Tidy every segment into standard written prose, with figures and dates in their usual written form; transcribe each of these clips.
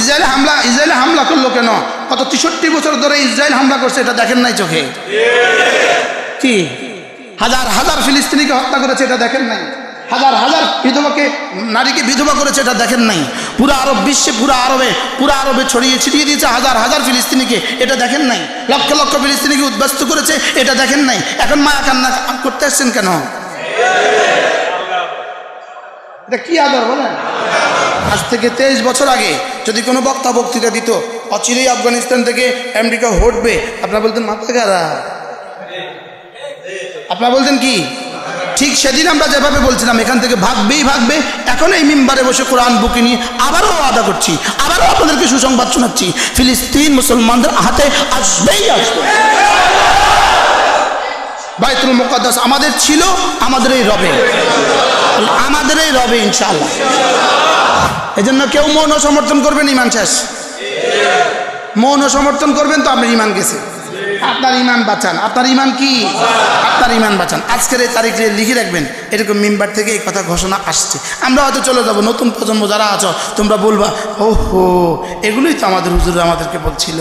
ইসরায়েলে হামলা করলো কেন? কত 63 বছর ধরে ইসরায়েল হামলা করছে, এটা দেখেন নাই চোখে? কি হাজার হাজার ফিলিস্তিনিকে হত্যা করেছে, এটা দেখেন নাই? হাজার হাজার নারীকে বিধবা করেছে, এটা দেখেন নাই? পুরো আরব বিশ্বে, পুরো আরবে ছড়িয়ে ছিটিয়ে দিয়েছে হাজার হাজার ফিলিস্তিনিকে, এটা দেখেন নাই? লক্ষ লক্ষ ফিলিস্তিনিকে উদ্বাস্ত করেছে, এটা দেখেন নাই? এখন মায়া কান্না করতে আসছেন কেন? এটা কি আদর বলেন? আজ থেকে 23 বছর আগে যদি কোনো বক্তৃতা দিত, অচিরেই আফগানিস্তান থেকে আমেরিকা হটবে, আপনারা বলতেন মাথা খারাপ। আপনারা বলতেন কি? ঠিক সেদিন আমরা যেভাবে বলছিলাম এখান থেকে ভাগবে, এখন এই মিম্বারে বসে কোরআন বুকে নিয়ে আবারও ওয়াদা করছি, আবারও আপনাদেরকে সুসংবাদ শোনাচ্ছি, ফিলিস্তিন মুসলমানদের হাতে আসবেই আসবে। বাইতুল মুকাদ্দাস আমাদের ছিল, আমাদের এই রবে ইনশাআল্লাহ। এজন্য কেউ মৌন সমর্থন করবেন, ইমান শেষ। মৌন সমর্থন করবেন তো আপনার ইমান গেছে। আপনার ইমান বাঁচান। আপনার ইমান কি? আপনার ইমান বাঁচান। আজকের এই তারিখে লিখে রাখবেন, এরকম মিম্বার থেকে এই কথা ঘোষণা আসছে। আমরা হয়তো চলে যাব, নতুন প্রজন্ম যারা আছো তোমরা বলবা, ওহো এগুলোই তো আমাদের হুজুর আমাদেরকে বলছিল।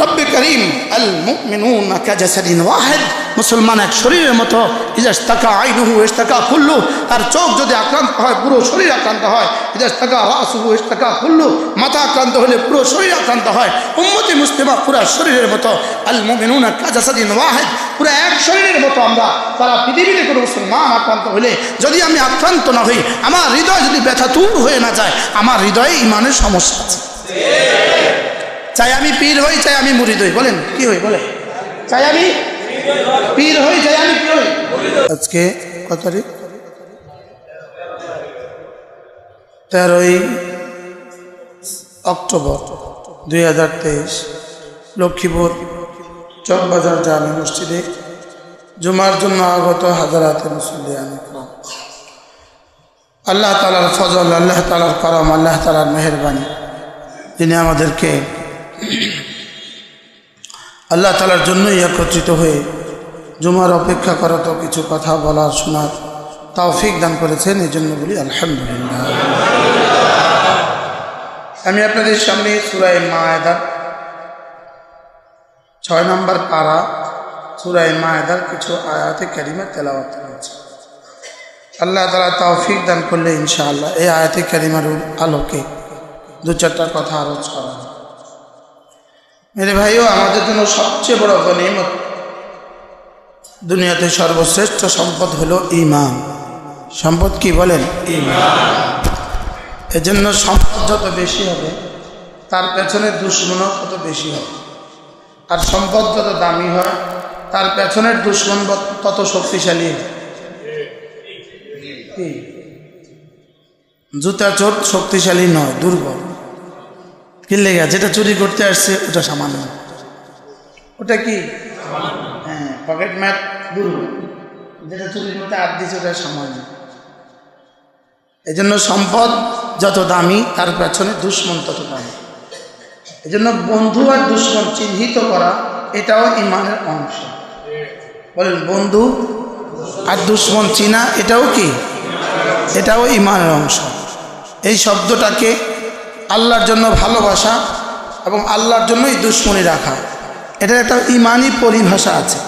রব্বে করিম আল মুমিনুনা কাজাসাদিন ওয়াহিদ, মুসলমান এক শরীরের মতো। ইজাস্তাকা আইনুহু ইস্তাকা কুল্লু, তার চোখ যদি আক্রান্ত হয় পুরো শরীর আক্রান্ত হয়। ইজাস্তাকা রাসুহু ইস্তাকা কুল্লু, মাথা আক্রান্ত হলে পুরো শরীর আক্রান্ত হয়। উম্মতি মুসলিমা পুরো শরীরের মতো। আল মুমিনুনা কাজাসাদিন ওয়াহিদ, পুরো এক শরীরের মতো আমরা। তারা পৃথিবীতে কোনো মুসলমান আক্রান্ত হলে যদি আমি আক্রান্ত না হই, আমার হৃদয় যদি ব্যথাতুর হয়ে না যায়, আমার হৃদয়ে ইমানের সমস্যা আছে। চাই আমি পীর হই, চাই আমি মুরিদ হই, বলেন কি হই? বলেন চাই আমি পীর হই, চাই আমি কি হই? আজকে কত তারিখ? 13ই অক্টোবর 2023, লক্ষ্মীপুর চকবাজার জামে মসজিদে জুমার জন্য আগত হাজারাতে মুসল্লিয়ান ইকরাম। আল্লাহ তাআলার ফজল, আল্লাহ তাআলার করম, আল্লাহ তাআলার মেহেরবানি, যিনি আমাদেরকে আল্লাহ তাআলার জন্যই একত্রিত হয়ে জুমার অপেক্ষা করত কিছু কথা বলার শোনার তৌফিক দান করেছেন, এই জন্য বলি আলহামদুলিল্লাহ। আমি আপনাদের সামনে সূরা মায়েদার 6 নম্বর পারা, সূরা মায়েদার কিছু আয়াতে কারিমা তেলাওয়াত করেছি। আল্লাহ তাআলা তৌফিক দান করলে ইনশাআল্লাহ এই আয়াতে কারিমার আলোকে 2-4টা কথা আলোচ করা। মেরে ভাইও, আমাদের জন্য সবচেয়ে বড় গনিমত, দুনিয়াতে সর্বশ্রেষ্ঠ সম্পদ হলো ঈমান। সম্পদ কি বলেন? ঈমান। এজন্য সম্পদ যত বেশি হবে তার পেছনে দুশ্মনও তত বেশি হবে, আর সম্পদ যত দামি হয় তার পেছনের দুশ্মন তত শক্তিশালী হয়। জুতা চোর শক্তিশালী নয়, দুর্বল। কি লেগে? যেটা চুরি করতে আসছে ওটা সামান্য, ওটা কি? হ্যাঁ, পকেট ম্যাট দুর্বল। যেটা চুরি করতে আট দিচ্ছে ওটা সামান্য। এই জন্য সম্পদ যত দামি তার পেছনে দুশ্মন তত দামি। এই জন্য বন্ধু আর দুশ্মন চিহ্নিত করা এটাও ঈমানের অংশ। বলেন, বন্ধু আর দুশ্মন চিনা এটাও কি? এটাও ঈমানের অংশ। এই শব্দটাকে আল্লাহর জন্য ভালোবাসা এবং আল্লাহর জন্যই দুশ্মনী রাখা, এটার একটা ঈমানি পরিভাষা আছে,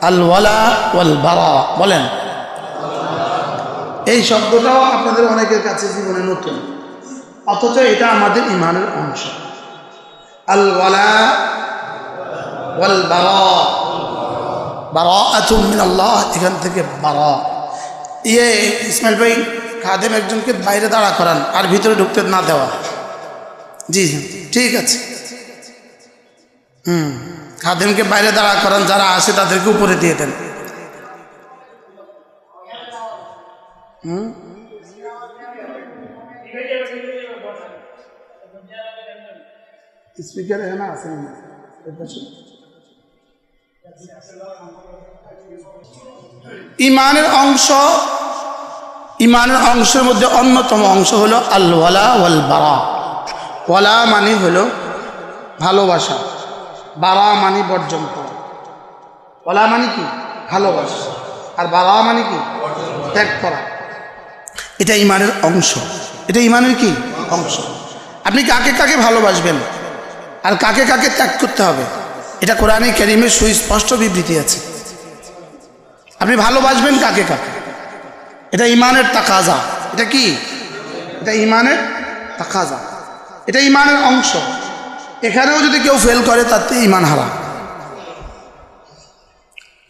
আল ওয়ালা ওয়াল বারা। বলেন, এই শব্দটাও আপনাদের অনেকের কাছে জীবনে নতুন, অথচ এটা আমাদের ঈমানের অংশ। আল ওয়ালা ওয়াল বারা, বারাআতুম মিনাল্লাহ, এখান থেকে বারা। ইসমাইল ভাই, খাদেম একজনকে বাইরে দাঁড়া করান আর ভিতরে ঢুকতে না দেওয়া। জি ঠিক আছে। খাদেমকে বাইরে দাঁড়া করান, যারা আসে তাদেরকে উপরে দিয়ে দেন। স্পিকার এখানে আছে না? ঈমানের অংশ, ঈমানের অংশের মধ্যে অন্যতম অংশ হলো আল ওয়ালা ওয়াল বারা। ওয়ালা মানে হলো ভালোবাসা, বারা মানে বর্জন করা। ওয়ালা মানে কি? ভালোবাসা। আর বারা মানে কি? ত্যাগ করা। এটা ঈমানের অংশ। এটা ঈমানের কি? অংশ। আপনি কাকে কাকে ভালোবাসবেন আর কাকে কাকে ত্যাগ করতে হবে, এটা কোরআনে কারীমের সুস্পষ্ট বিবৃতি আছে। আপনি ভালোবাসবেন কাকে কাকে, এটা ইমানের তাকাজা। এটা কি? এটা ইমানের তাকাজা, এটা ইমানের অংশ। এখানেও যদি কেউ ফেল করে তাতে ইমান হারা।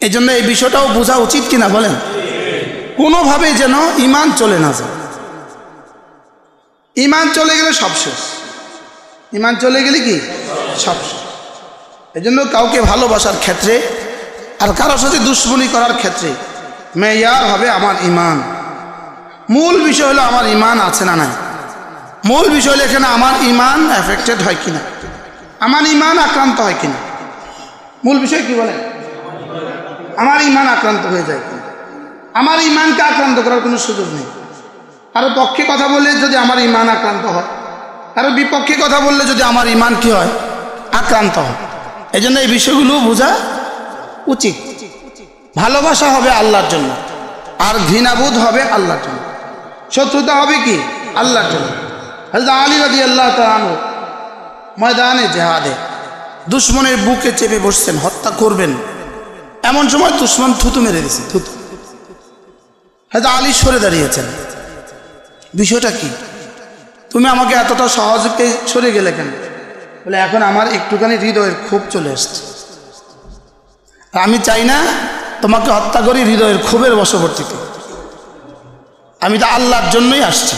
এই জন্য এই বিষয়টাও বোঝা উচিত কিনা বলেন? কোনোভাবে যেন ইমান চলে না যায়। ইমান চলে গেলে সব শেষ। ইমান চলে গেলে কি সব শেষ। এই জন্য কাউকে ভালোবাসার ক্ষেত্রে আর কারোর সাথে দুশ্মনী করার ক্ষেত্রে মেয়ার হবে আমার ইমান। মূল বিষয় হলো আমার ইমান আছে না নাই। মূল বিষয় হলো এখানে আমার ইমান এফেক্টেড হয় কিনা, আমার ইমান আক্রান্ত হয় কিনা। মূল বিষয় কি বলেন? আমার ইমান আক্রান্ত হয়ে যায় কিনা। আমার ইমানকে আক্রান্ত করার কোনো সুযোগ নেই। কারো পক্ষে কথা বললে যদি আমার ইমান আক্রান্ত হয়, কারো বিপক্ষে কথা বললে যদি আমার ইমান কি হয়, আক্রান্ত হয়। এই জন্য এই বিষয়গুলো বোঝা উচিত। ভালোবাসা হবে আল্লাহর জন্য, আর ঘৃণাবোধ হবে আল্লাহর জন্য, শত্রুতা হবে কি আল্লাহর জন্য। হযরত আলী রাদিয়াল্লাহু তাআলা আনহু ময়দানে জিহাদে দুশমনের বুকে চেপে বসছেন, হত্যা করবেন। এমন সময় দুশমন থুতু মেরে দিয়েছে, থুতু। হযরত আলী সরে দাঁড়িয়েছেন। বিষয়টা কি? তুমি আমাকে এতটা সহজে সরে গেলে কেন? বলে এখন আমার একটুখানি হৃদয়ের ক্ষোভ চলে এসছে, আমি চাই না তোমাকে হত্যা করি হৃদয়ের ক্ষোভের বশবর্তীতে। আমি তো আল্লাহর জন্যই আসছি।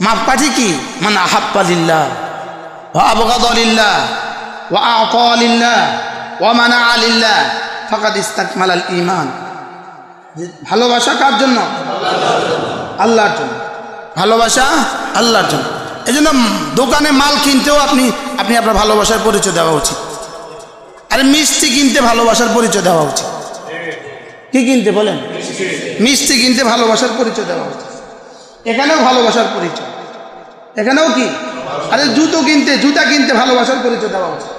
মাপকাঠি কি? মানে আহাব্বা লিল্লাহ ওয়া আবগাদা লিল্লাহ ওয়া আ'তা লিল্লাহ ওয়া মানা'a লিল্লাহ ফাকাদ ইসতাকমালাল ঈমান। ভালোবাসা কার জন্য? আল্লাহর জন্য। ভালোবাসা আল্লাহর জন্য। এই জন্য দোকানে মাল কিনতেও আপনি আপনার ভালোবাসার পরিচয় দেওয়া উচিত। আরে মিষ্টি কিনতে ভালোবাসার পরিচয় দেওয়া উচিত। কি কিনতে বলেন? মিষ্টি কিনতে ভালোবাসার পরিচয় দেওয়া উচিত। এখানেও ভালোবাসার পরিচয়, এখানেও কি? আরে জুতা কিনতে ভালোবাসার পরিচয় দেওয়া উচিত।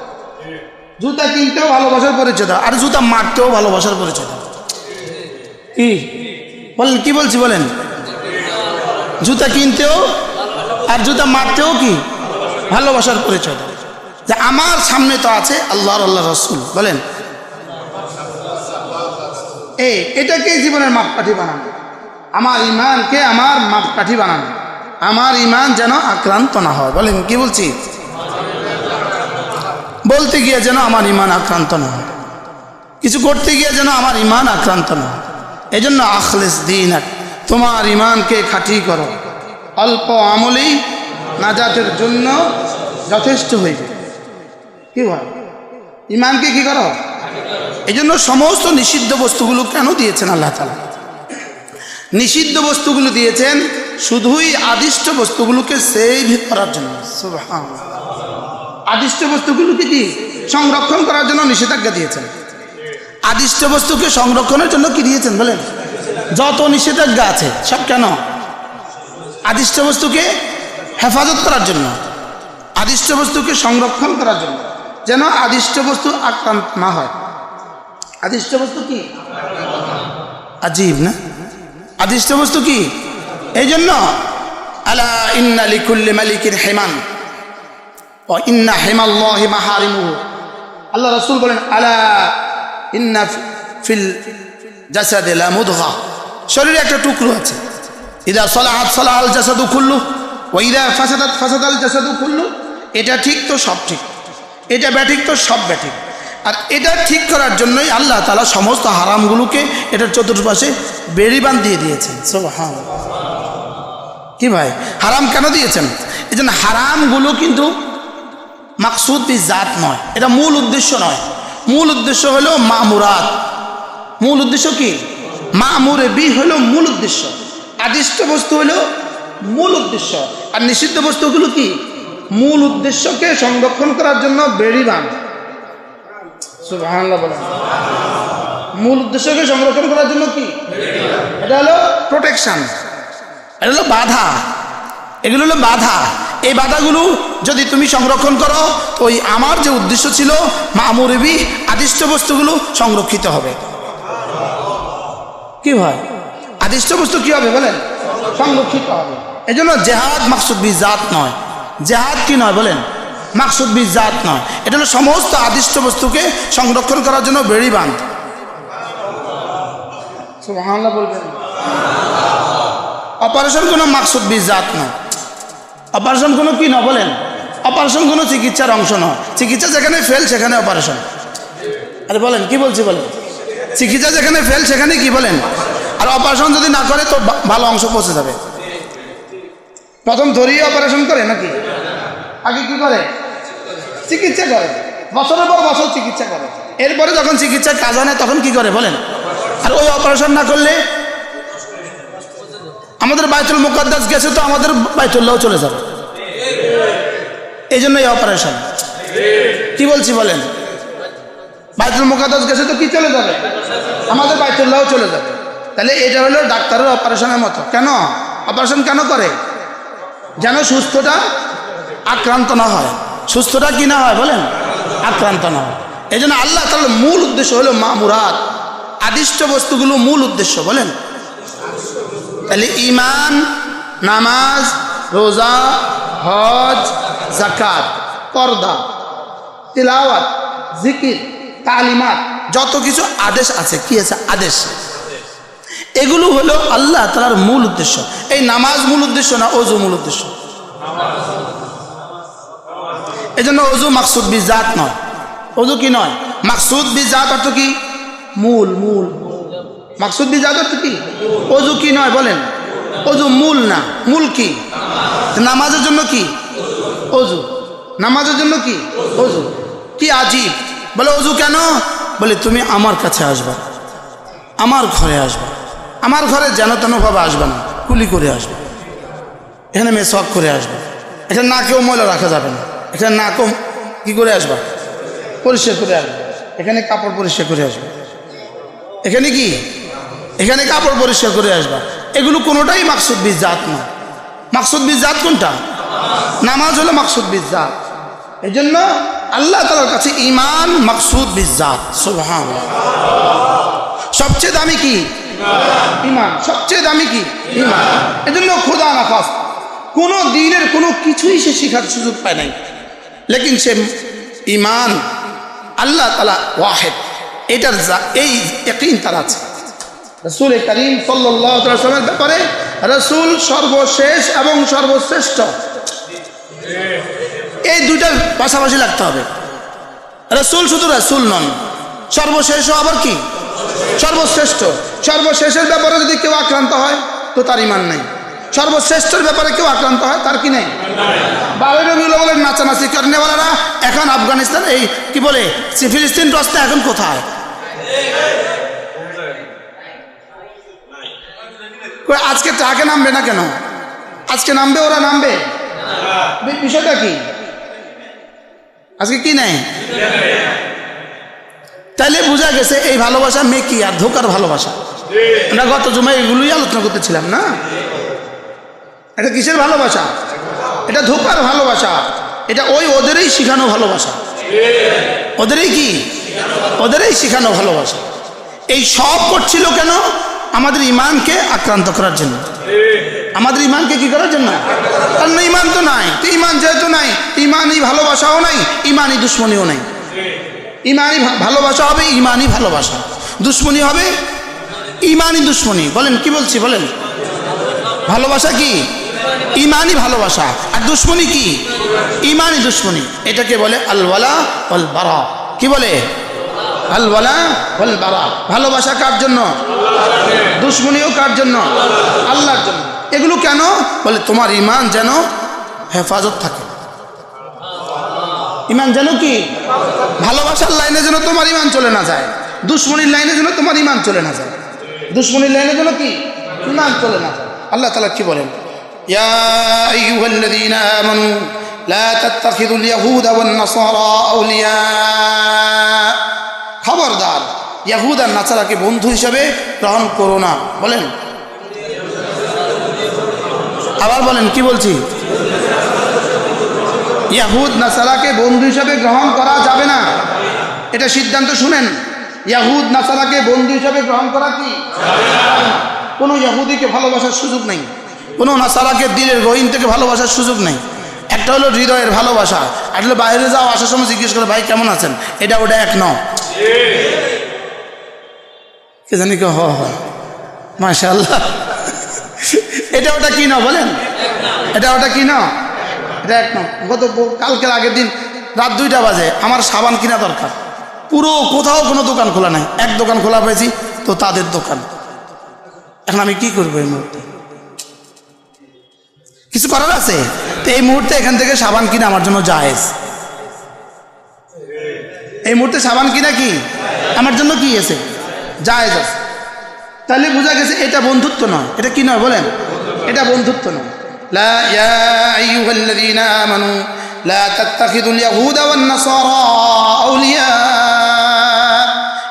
জুতা কিনতেও ভালোবাসার পরিচয় দেওয়া, আর জুতা মারতেও ভালোবাসার পরিচয় দেওয়া। কি বলেন? কি বলছি বলেন? জুতা কিনতেও আর জুতা মারতেও কি ভালোবাসার পরিচয় দেওয়া। যে আমার সামনে তো আছে আল্লাহ রাসূল, বলেন এটাকে জীবনের মাপকাঠি বানানো, আমার ইমানকে আমার মাপকাঠি বানানো, আমার ইমান যেন আক্রান্ত না হয়। বলেন কি বলছি? বলতে গিয়ে যেন আমার ইমান আক্রান্ত না হয়, কিছু করতে গিয়ে যেন আমার ইমান আক্রান্ত না হয়। এই জন্য আখলিস দীনাক, তোমার ইমানকে খাঁটি করো, অল্প আমলেই নাজাতের জন্য যথেষ্ট হইবে। কি হয়? ইমানকে কি করো? এই জন্য সমস্ত নিষিদ্ধ বস্তুগুলো কেন দিয়েছেন আল্লাহ তাআলা? নিষিদ্ধ বস্তুগুলো দিয়েছেন শুধুই আদিষ্ট বস্তুগুলোকে সেভ করার জন্য। সুবহানাল্লাহ। আদিষ্ট বস্তুগুলোকে কি সংরক্ষণ করার জন্য নিষেধাজ্ঞা দিয়েছেন। আদিষ্ট বস্তুকে সংরক্ষণের জন্য কি দিয়েছেন বলেন? যত নিষেধাজ্ঞা আছে সব কেন? আদিষ্ট বস্তুকে হেফাজত করার জন্য, আদিষ্ট বস্তুকে সংরক্ষণ করার জন্য, যেন আদিষ্ট বস্তু আক্রান্ত না হয়। আদিষ্ট বস্তু কি? আজীব না? আদিষ্ট বস্তু কি? এই জন্য আলা ইন্না লিকুল্লি মালিকিন হিমান ওয়া ইন্না হিমাল্লাহি মাহারিমুহু। আল্লাহ রাসূল বলেন আলা ইন্না ফিল জাসাদি লা মুদগা, শরীরে একটা টুকরো আছে, ইদা সালাহাত সালাহাল জাসাদু কুল্লু ওয়া ইদা ফাসাদাত ফাসাদাল জাসাদু কুল্লু। এটা ঠিক তো সব ঠিক, এটা ব্যাঠিক তো সব ব্যাঠিক। আর এটা ঠিক করার জন্যই আল্লাহ তাআলা সমস্ত হারামগুলোকে এটার চতুর্পাশে বেড়িবান দিয়ে দিয়েছেন। সুবহানাল্লাহ। কি ভাই, হারাম কেন দিয়েছেন? এই জন্য হারামগুলো কিন্তু মাকসুদ বি জাত নয়, এটা মূল উদ্দেশ্য নয়। মূল উদ্দেশ্য হলো মামুরাত। মূল উদ্দেশ্য কি? মামুরে বি হলো মূল উদ্দেশ্য, আদিষ্ট বস্তু হলো মূল উদ্দেশ্য। আর নিষিদ্ধ বস্তুগুলো কি? মূল উদ্দেশ্যকে সংরক্ষণ করার জন্য বেড়িবান। সুবহানাল্লাহ বলেন। মূল উদ্দেশ্যকে সংরক্ষণ করার জন্য কি? এটা হলো প্রোটেকশন, এটা হলো বাধা। এগুলো হলো বাধা। এই বাধাগুলো যদি তুমি সংরক্ষণ করো, ওই আমার যে উদ্দেশ্য ছিল মামুরবি আদিষ্ট বস্তুগুলো সংরক্ষিত হবে। কি ভাই, আদিষ্ট বস্তু কি হবে বলেন? সংরক্ষিত হবে। এই জন্য জেহাদ মাকসুদ বিজাত নয়। জেহাদ কি নয় বলেন? মাকসুদ বিজাত নয়। এটা হলো সমস্ত আদিষ্ট বস্তুকে সংরক্ষণ করার জন্য বেড়ি বাঁধ। সুবহানাল্লাহ বলবেন। অপারেশন কোনো মাকসুদ বিজাত নয়। অপারেশন কোনো কি নয় বলেন? অপারেশন কোনো চিকিৎসার অংশ নয়। চিকিৎসা যেখানে ফেল সেখানে অপারেশন। আরে বলেন কি বলছি বলেন? চিকিৎসা যেখানে ফেল সেখানে কি বলেন? আর অপারেশন যদি না করে তো ভালো অংশ পৌঁছে যাবে। প্রথম ধরিয়ে অপারেশন করে নাকি? আগে কি করে? চিকিৎসা করে, বছরের পর বছর চিকিৎসা করে। এরপরে যখন চিকিৎসা কাজ হয় না তখন কি করে বলেন? আর ওই অপারেশন না করলে আমাদের বাইতুল মুকাদ্দাস গেছে তো আমাদের বাইতুল্লাহ চলে যাবে। এই জন্য এই অপারেশন। কি বলছি বলেন? বাইতুল মুকাদ্দাস গেছে তো কি চলে যাবে? আমাদের বাইতুল্লাহ চলে যাবে। তাহলে এটা হলো ডাক্তারের অপারেশনের মতো। কেন অপারেশন কেন করে? যেন সুস্থটা আক্রান্ত না হয়। সুস্থটা কি না হয় বলেন? আক্রান্ত না হয়। এই জন্য আল্লাহ তাআলার মূল উদ্দেশ্য হলো মামুরাত, আদিষ্ট বস্তুগুলো মূল উদ্দেশ্য বলেন। তাহলে ঈমান, নামাজ, রোজা, হজ, যাকাত, পর্দা, তিলাওয়াত, জিকির, তালিমাত, যত কিছু আদেশ আছে, কি আছে? আদেশ। এগুলো হলো আল্লাহ তাআলার মূল উদ্দেশ্য। এই নামাজ মূল উদ্দেশ্য না, ওযু মূল উদ্দেশ্য। এই জন্য ওযু মাকসুদ বিজাত নয়। ওযু কি নয়? মাকসুদ বিজাত অর্থ কি? মূল। মূল মাকসুদ বিজাত অর্থ কি? ওযু কি নয় বলেন? ওযু মূল না। মূল কি? নামাজের জন্য কি? ওযু। নামাজের জন্য কি? ওযু। কি আজীব! বলে ওযু কেন? বলে তুমি আমার কাছে আসবা, আমার ঘরে আসবা, আমার ঘরে যেন তেনভাবে আসবে না, কুলি করে আসবে। এখানে মেসওয়াক করে আসবে। এখানে নাকেও ময়লা রাখা যাবে না। এখানে নাকও কি করে আসবা? পরিষ্কার করে আসবে। এখানে কাপড় পরিষ্কার করে আসবে। এখানে কি? এখানে কাপড় পরিষ্কার করে আসবা। এগুলো কোনোটাই মাকসুদ বিজাত না। মাকসুদ বিজাত কোনটা? নামাজ হলো মাকসুদ বিজাত। এই জন্য আল্লাহ তাআলার কাছে ঈমান মাকসুদ বিজাত। সুবহানাল্লাহ। সবচেয়ে দামি কি? ঈমান। সবচেয়ে দামি কি? ঈমান। এই জন্য খোদা না খাস কোনো দিনের কোনো কিছুই সে শেখার সুযোগ পায় নাই, লেকিন সে ঈমান আল্লাহ তাআলা ওয়াহিদ, এটার এই ইয়াকিন তার আছে। রাসূল করিম সাল্লাল্লাহু আলাইহি ওয়াসাল্লামের ব্যাপারে রাসূল সর্বশেষ এবং সর্বশ্রেষ্ঠ, এই দুইটার পাশাপাশি লাগতে হবে। রাসূল শুধু রাসূল নন, সর্বশেষ আবার কি? সর্বশ্রেষ্ঠ। সর্বশেষের ব্যাপারে যদি কেউ আক্রান্ত হয় তো তার ঈমান নাই। সর্বশ্রেষ্ঠের ব্যাপারে কেউ আক্রান্ত হয় তার কি নেই? বারোই রবিউল আউয়ালের নাচানাচি করেনেওয়ালারা এখন আফগানিস্তান, এই কি বলে ফিলিস্তিন রাস্তা এখন কোথায়? আজকে ট্রাকে নামবে না কেন? আজকে নামবে, ওরা নামবে। বিষয়টা কি? আজকে কি নেই? তাইলে বোঝা গেছে এই ভালোবাসা মেকি আর ধোকার ভালোবাসা। আমরা গত জুমায় এগুলোই আলোচনা করতেছিলাম না? এটা কিসের ভালোবাসা? এটা ধোকার ভালোবাসা। এটা ওদেরই শিখানো ভালোবাসা। ওদেরই কি? ওদেরই শিখানো ভালোবাসা। এই সব করছিল কেন? আমাদের ঈমানকে আক্রান্ত করার জন্য। আমাদের ঈমানকে কি করার জন্য? কারণ ঈমান তো নাই। তো ঈমান যেহেতু নাই, ঈমানই ভালোবাসাও নাই, ঈমানই দুশ্মনীও নাই। ঈমানই ভালোবাসা হবে ঈমানই ভালোবাসা, দুশ্মনী হবে ঈমানই দুশ্মনী। বলেন কি বলছি বলেন? ভালোবাসা কি? ঈমানই ভালোবাসা, আর দুশ্মনী কি? ঈমানই দুশ্মনী। এটাকে বলে আল ওয়ালা ওয়াল বারা। কি বলে? আল ওয়ালা ওয়াল বারা। ভালোবাসা কার জন্য? দুশ্মনীও কার জন্য? আল্লাহর জন্য। এগুলো কেন? বলে তোমার ঈমান যেন হেফাজত থাকে। ঈমান যেন কি? ভালোবাসার লাইনে যেন তোমার ঈমান চলে না যায়, দুশ্মনীর লাইনে যেন তোমার ঈমান চলে না যায়। দুশ্মনীর লাইনে যেন কি? ঈমান চলে না যায়। আল্লাহ তাআলা কি বলেন? ইয়া আইয়ুহাল্লাযীনা আমানু লা তাত্তাখিযুল ইয়াহুদা ওয়ান নাসারা আউলিয়া। খবরদার, ইয়াহুদ আর নাসারাকে বন্ধু হিসেবে গ্রহণ করো না। বলেন, আবার বলেন, কি বলছি? ইয়াহুদ নাসারাকে বন্ধু হিসেবে গ্রহণ করা যাবে না। এটা সিদ্ধান্ত শুনেন। ইয়াহুদ নাসারাকে বন্ধু হিসেবে গ্রহণ করা কি? কোনো ইহুদিকে ভালোবাসার সুযোগ নেই, কোনো নাসারাকে দিলের গহীন থেকে ভালোবাসার সুযোগ নেই। একটা হলো হৃদয়ের ভালোবাসা, আর হলো বাইরে যাও আসার সময় জিজ্ঞেস করে ভাই কেমন আছেন, এটা ওটা এক ন কে জানি কে হ মাশাআল্লাহ, এটা ওটা কি না বলেন, এটা ওটা কি না, এটা এক ন। কালকের আগের দিন রাত 2টা বাজে আমার সাবান কিনা দরকার, পুরো কোথাও কোনো দোকান খোলা নাই, এক দোকান খোলা পেয়েছি তো তাদের দোকান। এখন আমি কি করবো এই মুহূর্তে, কিছু করার আছে? তো এই মুহূর্তে এখান থেকে সাবান কিনা আমার জন্য জায়েজ, এই মুহূর্তে সাবান কিনা কি আমার জন্য কি আছে, জায়েজ আছে। তাহলে বোঝা গেছে এটা বন্ধুত্ব নয়, এটা কি নয় বলেন, এটা বন্ধুত্ব নয়। লা ইয়া আইয়ুহাল্লাযীনা আমানু লা তাত্তাখিযুল ইয়াহুদা ওয়ান নাসারা আউলিয়া,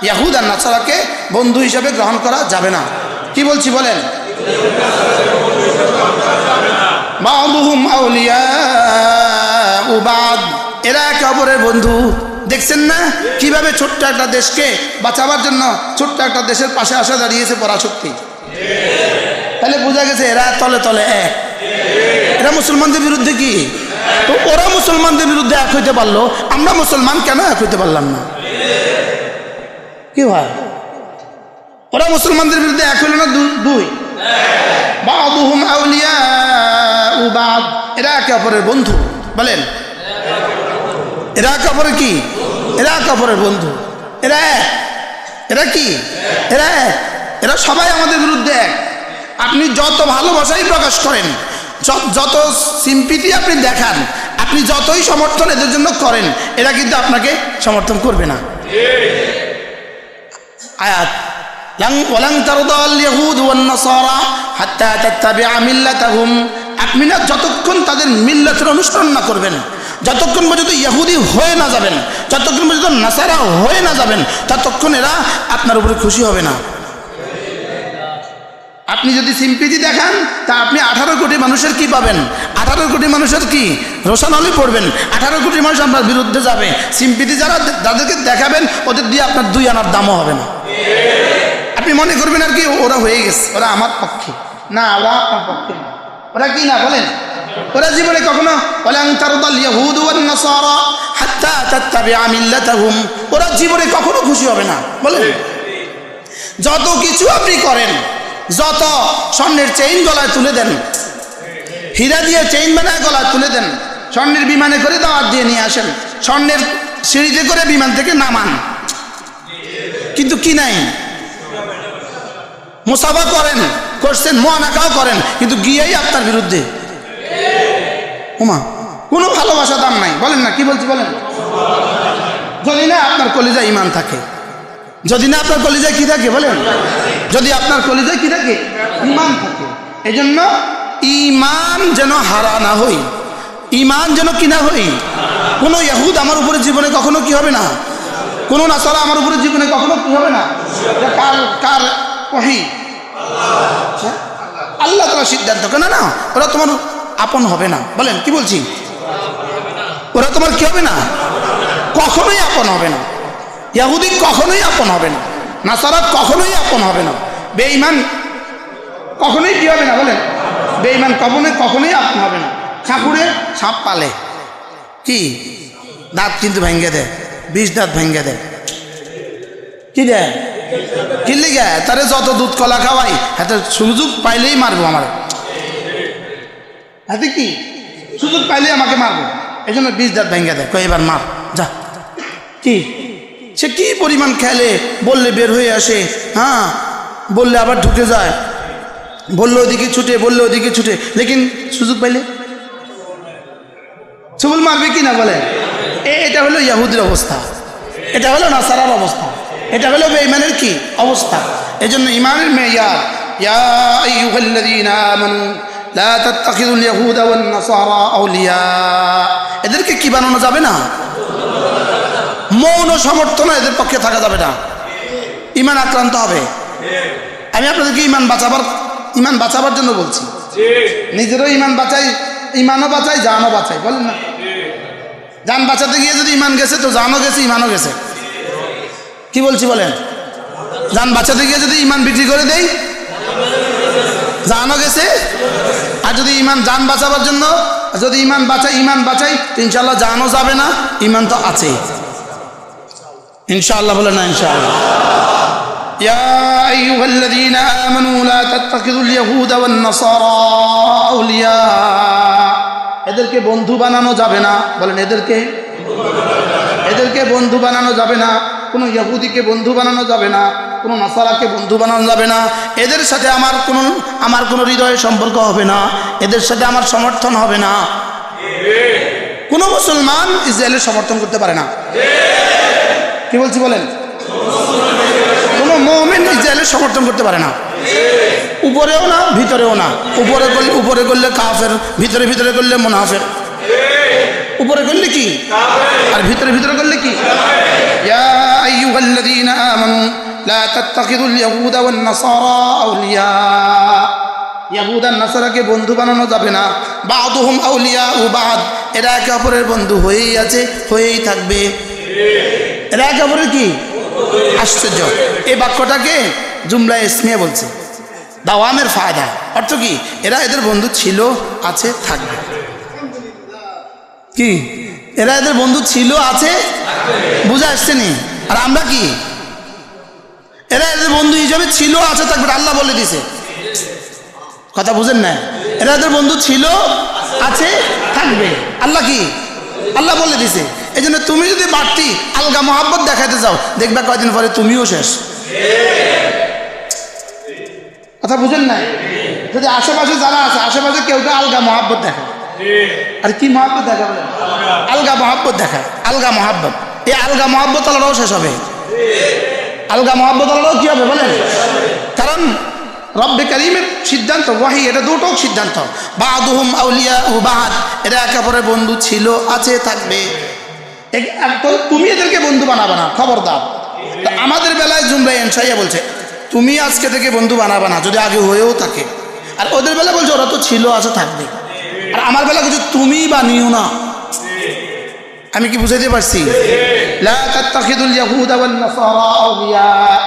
ইয়াহুদ আর নাসারাকে বন্ধু হিসেবে গ্রহণ করা যাবে না। কি বলছি বলেন, বা'দুহুম আউলিয়াউ বা'দ, এরা একে অপরের বন্ধু। দেখছেন না কিভাবে ছোট্ট একটা দেশকে বাঁচাবার জন্য ছোট্ট একটা দেশের পাশে আসা দাঁড়িয়েছে পরাশক্তি। তাহলে বোঝা গেছে এরা তলে তলে এক, এরা মুসলমানদের বিরুদ্ধে কি, তো ওরা মুসলমানদের বিরুদ্ধে এক হইতে পারলো, আমরা মুসলমান কেন এক হইতে পারলাম না? কি ভাই, ওরা মুসলমানদের বিরুদ্ধে এক হইল না দুই, বা'দুহুম আউলিয়াউ বা'দ, এরা একে অপরের বন্ধু। বলেন এরা একে অপরের কি, এরা একে অপরের বন্ধু, এরা এক, এরা কি, এরা এক, এরা সবাই আমাদের বিরুদ্ধে এক। আপনি যত ভালোবাসাই প্রকাশ করেন, যত সিম্পিতি আপনি দেখান, আপনি যতই সমর্থন এদের জন্য করেন, এরা কিন্তু আপনাকে সমর্থন করবে না। আয়াত ওয়ালান তারদাল ইয়াহুদ ওয়ান নাসারা হাত্তা তাত্তাবিআ মিল্লাতাহুম, আপনি না যতক্ষণ তাদের মিল্লাতের অনুসরণ না করবেন, যতক্ষণ পর্যন্ত ইহুদি হয়ে না যাবেন, যতক্ষণ পর্যন্ত নাসারা হয়ে না যাবেন, ততক্ষণ এরা আপনার উপরে খুশি হবে না। আপনি যদি সিম্পিতি দেখান তা আপনি 18 কোটি মানুষের কি পাবেন, 18 কোটি মানুষের কি রোশানলি পড়বেন, 18 কোটি মানুষ আপনার বিরুদ্ধে যাবে। সিম্পিতি যাদেরকে দেখাবেন ওদের দিয়ে আপনার 2 আনার দামও হবে না। আপনি মনে করবেন আর কি ওরা হয়ে গেছে, ওরা আমার পক্ষে না, ওরা আপনার পক্ষে না। ওরা কি না বলেন, ওরা জীবনে কখনো ওয়ালান তারদাল ইয়াহুদ ওয়ান নাসারা হাত্তা তাত্তাবিআ মিল্লাতাহুম, ওরা জীবনে কখনো খুশি হবে না। বলেন যত কিছু আপনি করেন, যত স্বর্ণের চেইন গলায় তুলে দেন, হীরা দিয়ে চেইন বানায় গলায় তুলে দেন, স্বর্ণের বিমানে করে দাওয়াত দিয়ে নিয়ে আসেন, স্বর্ণের সিঁড়িতে করে বিমান থেকে নামান, কিন্তু কি নাই, মুসাফা করেন, করছেন, মুআনাকাও করেন, কিন্তু গিয়েই আপনার বিরুদ্ধে। ওমা কোনো ভালোবাসা দাম নাই। বলেন না কি বলছি বলেন, যদি না আপনার কলিজায় ঈমান থাকে, যদি না আপনার কলিজায় কি থাকে বলেন, যদি আপনার কলিজায় কি থাকে, ঈমান থাকে। এজন্য ঈমান যেন হারা না হই, ঈমান যেন কি না হই। কোনো ইহুদ আমার উপরে জীবনে কখনো কি হবে না, কোনো নাসারা আমার উপরে জীবনে কখনো কি হবে না। কার ওহী, আল্লাহ তাআলা সিদ্ধান্ত কেন না, ওরা তোমার আপন হবে না। বলেন কি বলছি, ওরা তোমার কি হবে না, কখনোই আপন হবে না। ইহুদি কখনোই আপন হবে না, নাসারা কখনোই আপন হবে না, বেঈমান কখনোই কি হবে না বলেন, বেঈমান কখনোই আপন হবে না। ঠাকুরে সাপ পালে কি দাঁত কিন্তু ভেঙে দেয়, 20 দাঁত ভেঙে দেয়, কি দেয়, কি লিগে তারে যত দুধ কলা খাওয়াই হাতে সুযোগ পাইলেই মারবো, আমার হাতে কি সুযোগ পাইলেই আমাকে মারবো, এই জন্য 20 দাঁত ভেঙে দেয়, কই এবার মার যা। কি সে কি পরিমাণ খেলে, বললে বের হয়ে আসে, হ্যাঁ বললে আবার ঢুকে যায়, বললে ওদিকে ছুটে, বললে ওদিকে ছুটে, লেকিন সুযোগ পাইলে চুবুল মারবে কি না বলে। এটা হলো ইহুদির অবস্থা, এটা হলো নাসারার অবস্থা, এটা হলো বেঈমানের কি অবস্থা। এই জন্য ইমানের মেয়ার ইয়া আইয়ুহাল্লাযীনা আমানু লা তাত্তাখিযুল ইয়াহুদা ওয়ান নাসারা আউলিয়া, এদেরকে কি বানানো যাবে না, মৌন সমর্থন এদের পক্ষে থাকা যাবে না, ঈমান আক্রান্ত হবে। আমি আপনাদেরকে ঈমান বাঁচাবার জন্য বলছি, নিজেরও ঈমান বাঁচাই, ঈমানও বাঁচাই, জানও বাঁচাই। বলেন না, জান বাঁচাতে গিয়ে যদি ঈমান গেছে তো জানও গেছে, ঈমানও গেছে। কি বলছি বলেন, জান বাঁচাতে গিয়ে যদি ঈমান বিক্রি করে দেই, জানও গেছে আর যদি ইমান জান বাঁচাবার জন্য যদি ইমান বাঁচাই তো ইনশাআল্লাহ জানও যাবে না, ইমান তো আছে ইনশাআল্লাহ। বলে না ইনশাআল্লাহ। ইয়া আইয়ুহাল্লাযীনা আমানু লা তাত্তাখিযুল ইয়াহুদা ওয়ান নাসারা আউলিয়া, এদেরকে বন্ধু বানানো যাবে না। বলেন এদেরকে বন্ধু বানানো যাবে না। কোনো ইহুদিকে বন্ধু বানানো যাবে না, কোনো নাসারাকে বন্ধু বানানো যাবে না। এদের সাথে আমার কোনো হৃদয়ের সম্পর্ক হবে না, এদের সাথে আমার সমর্থন হবে না। কোনো মুসলমান ইসরায়েলের সমর্থন করতে পারে না। কি বলছি বলেন? কোনো মুমিন ইসরায়েলের সমর্থন করতে পারে না, উপরেও না ভিতরেও না। উপরে করলে কাফের, ভিতরে করলে মুনাফিক। উপরে করলে কি আর ভিতরে করলে কি? ইয়া আইয়ুহাল্লাযীনা আমানু লা তাত্তাখিযুল ইয়াহুদা ওয়ান নাসারা আউলিয়া, ইয়াহুদ আর নাসারাকে বন্ধু বানানো যাবে না। বা'দুহুম আউলিয়াউ বা'দ, এরা একে অপরের বন্ধু হয়েই আছে, হয়েই থাকবে। এরা একে অপরের কি? আশ্চর্য। এই বাক্যটাকে জুমলা ইসমিয়া বলছে, দাওয়ামের ফায়দা। অর্থ কি? এরা এদের বন্ধু ছিল, আছে, থাকবে। কি? এরা এদের বন্ধু ছিল, আছে, বুঝা আসছে নি? আর আমরা কি? এরা এদের বন্ধু হিসাবে ছিল, আছে, থাকবে। আল্লাহ বলে দিছে, কথা বুঝেন না? এরা এদের বন্ধু ছিল, আছে, থাকবে। আল্লাহ কি? আল্লাহ বলে দিছে। এই জন্য তুমি যদি বাড়তি আলগা মহাব্বত দেখাতে যাও, দেখবে কয়দিন পরে তুমিও শেষ। কথা বুঝেন না? যদি আশেপাশে যারা আছে, আশেপাশে কেউ আলগা মহাব্বত দেখায়, আর কি মহাব্বত দেখা? বলে আলগা মহাব্বত দেখায়, আলগা মহাব্বত। এই আলগা মহাব্বত আল্লাহও শেষ হবে। আলগা মহাব্বত আল্লাহও কি হবে বলেন? কারণ রব্বে কারীমের সিদ্ধান্ত, ওয়াহি, এটা দুটো সিদ্ধান্ত। বা'দুহুম আউলিয়াউ বা'দ, এরা একে অপরের বন্ধু ছিল, আছে, থাকবে। তুমি এদেরকে বন্ধু বানাবে না, খবরদার। আমাদের বেলায় জুমরা ইনশাইয়া বলছে তুমি আজকে থেকে বন্ধু বানাবে না, যদি আগে হয়েও থাকে। আর ওদের বেলা বলছে ওরা তো ছিল, আছে, থাকবে। আর আমার বেলা কিছু তুমি বানিও না। আমি কি বুঝাইতে পারছি? লা তাত্তাখিযুল ইয়াহুদা ওয়ান নাসারা আউলিয়া,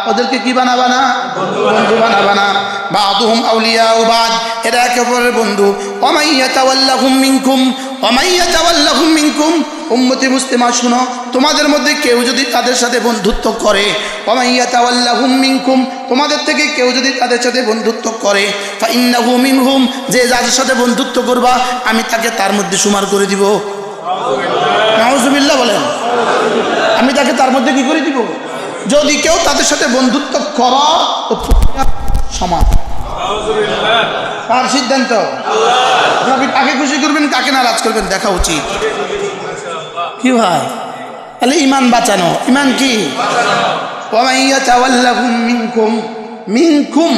ওদেরকে কি বানাবা না? বন্ধু বানাবা না। বা'দুহুম আউলিয়াউ বা'দ, এরা একে অপরের বন্ধু। ওয়া মান ইয়াতাওয়াল্লাহুম মিনকুম, উম্মতে মুসলিমা শুনো, তোমাদের মধ্যে কেউ যদি তাদের সাথে বন্ধুত্ব করে, ওয়া মান ইয়াতাওয়াল্লাহুম মিনকুম, তোমাদের থেকে কেউ যদি তাদের সাথে বন্ধুত্ব করে, ফা ইন্নাহু মিনহুম, যে যাদের সাথে বন্ধুত্ব করবা আমি তাকে তার মধ্যে সুমার করে দিব। নাউজুবিল্লাহ বলেন। আমি তাকে তার মধ্যে কি করে দিব? যদি কেউ তাদের সাথে বন্ধুত্ব করো তো সমান। কার সিদ্ধান্ত? আপনি কাকে খুশি করবেন, কাকে নারাজ করবেন দেখা উচিত। কি ভাই? তাহলে ইমান বাঁচানো। ইমান কি? ওয়া মান ইয়াতাওয়াল্লাহুম মিনকুম,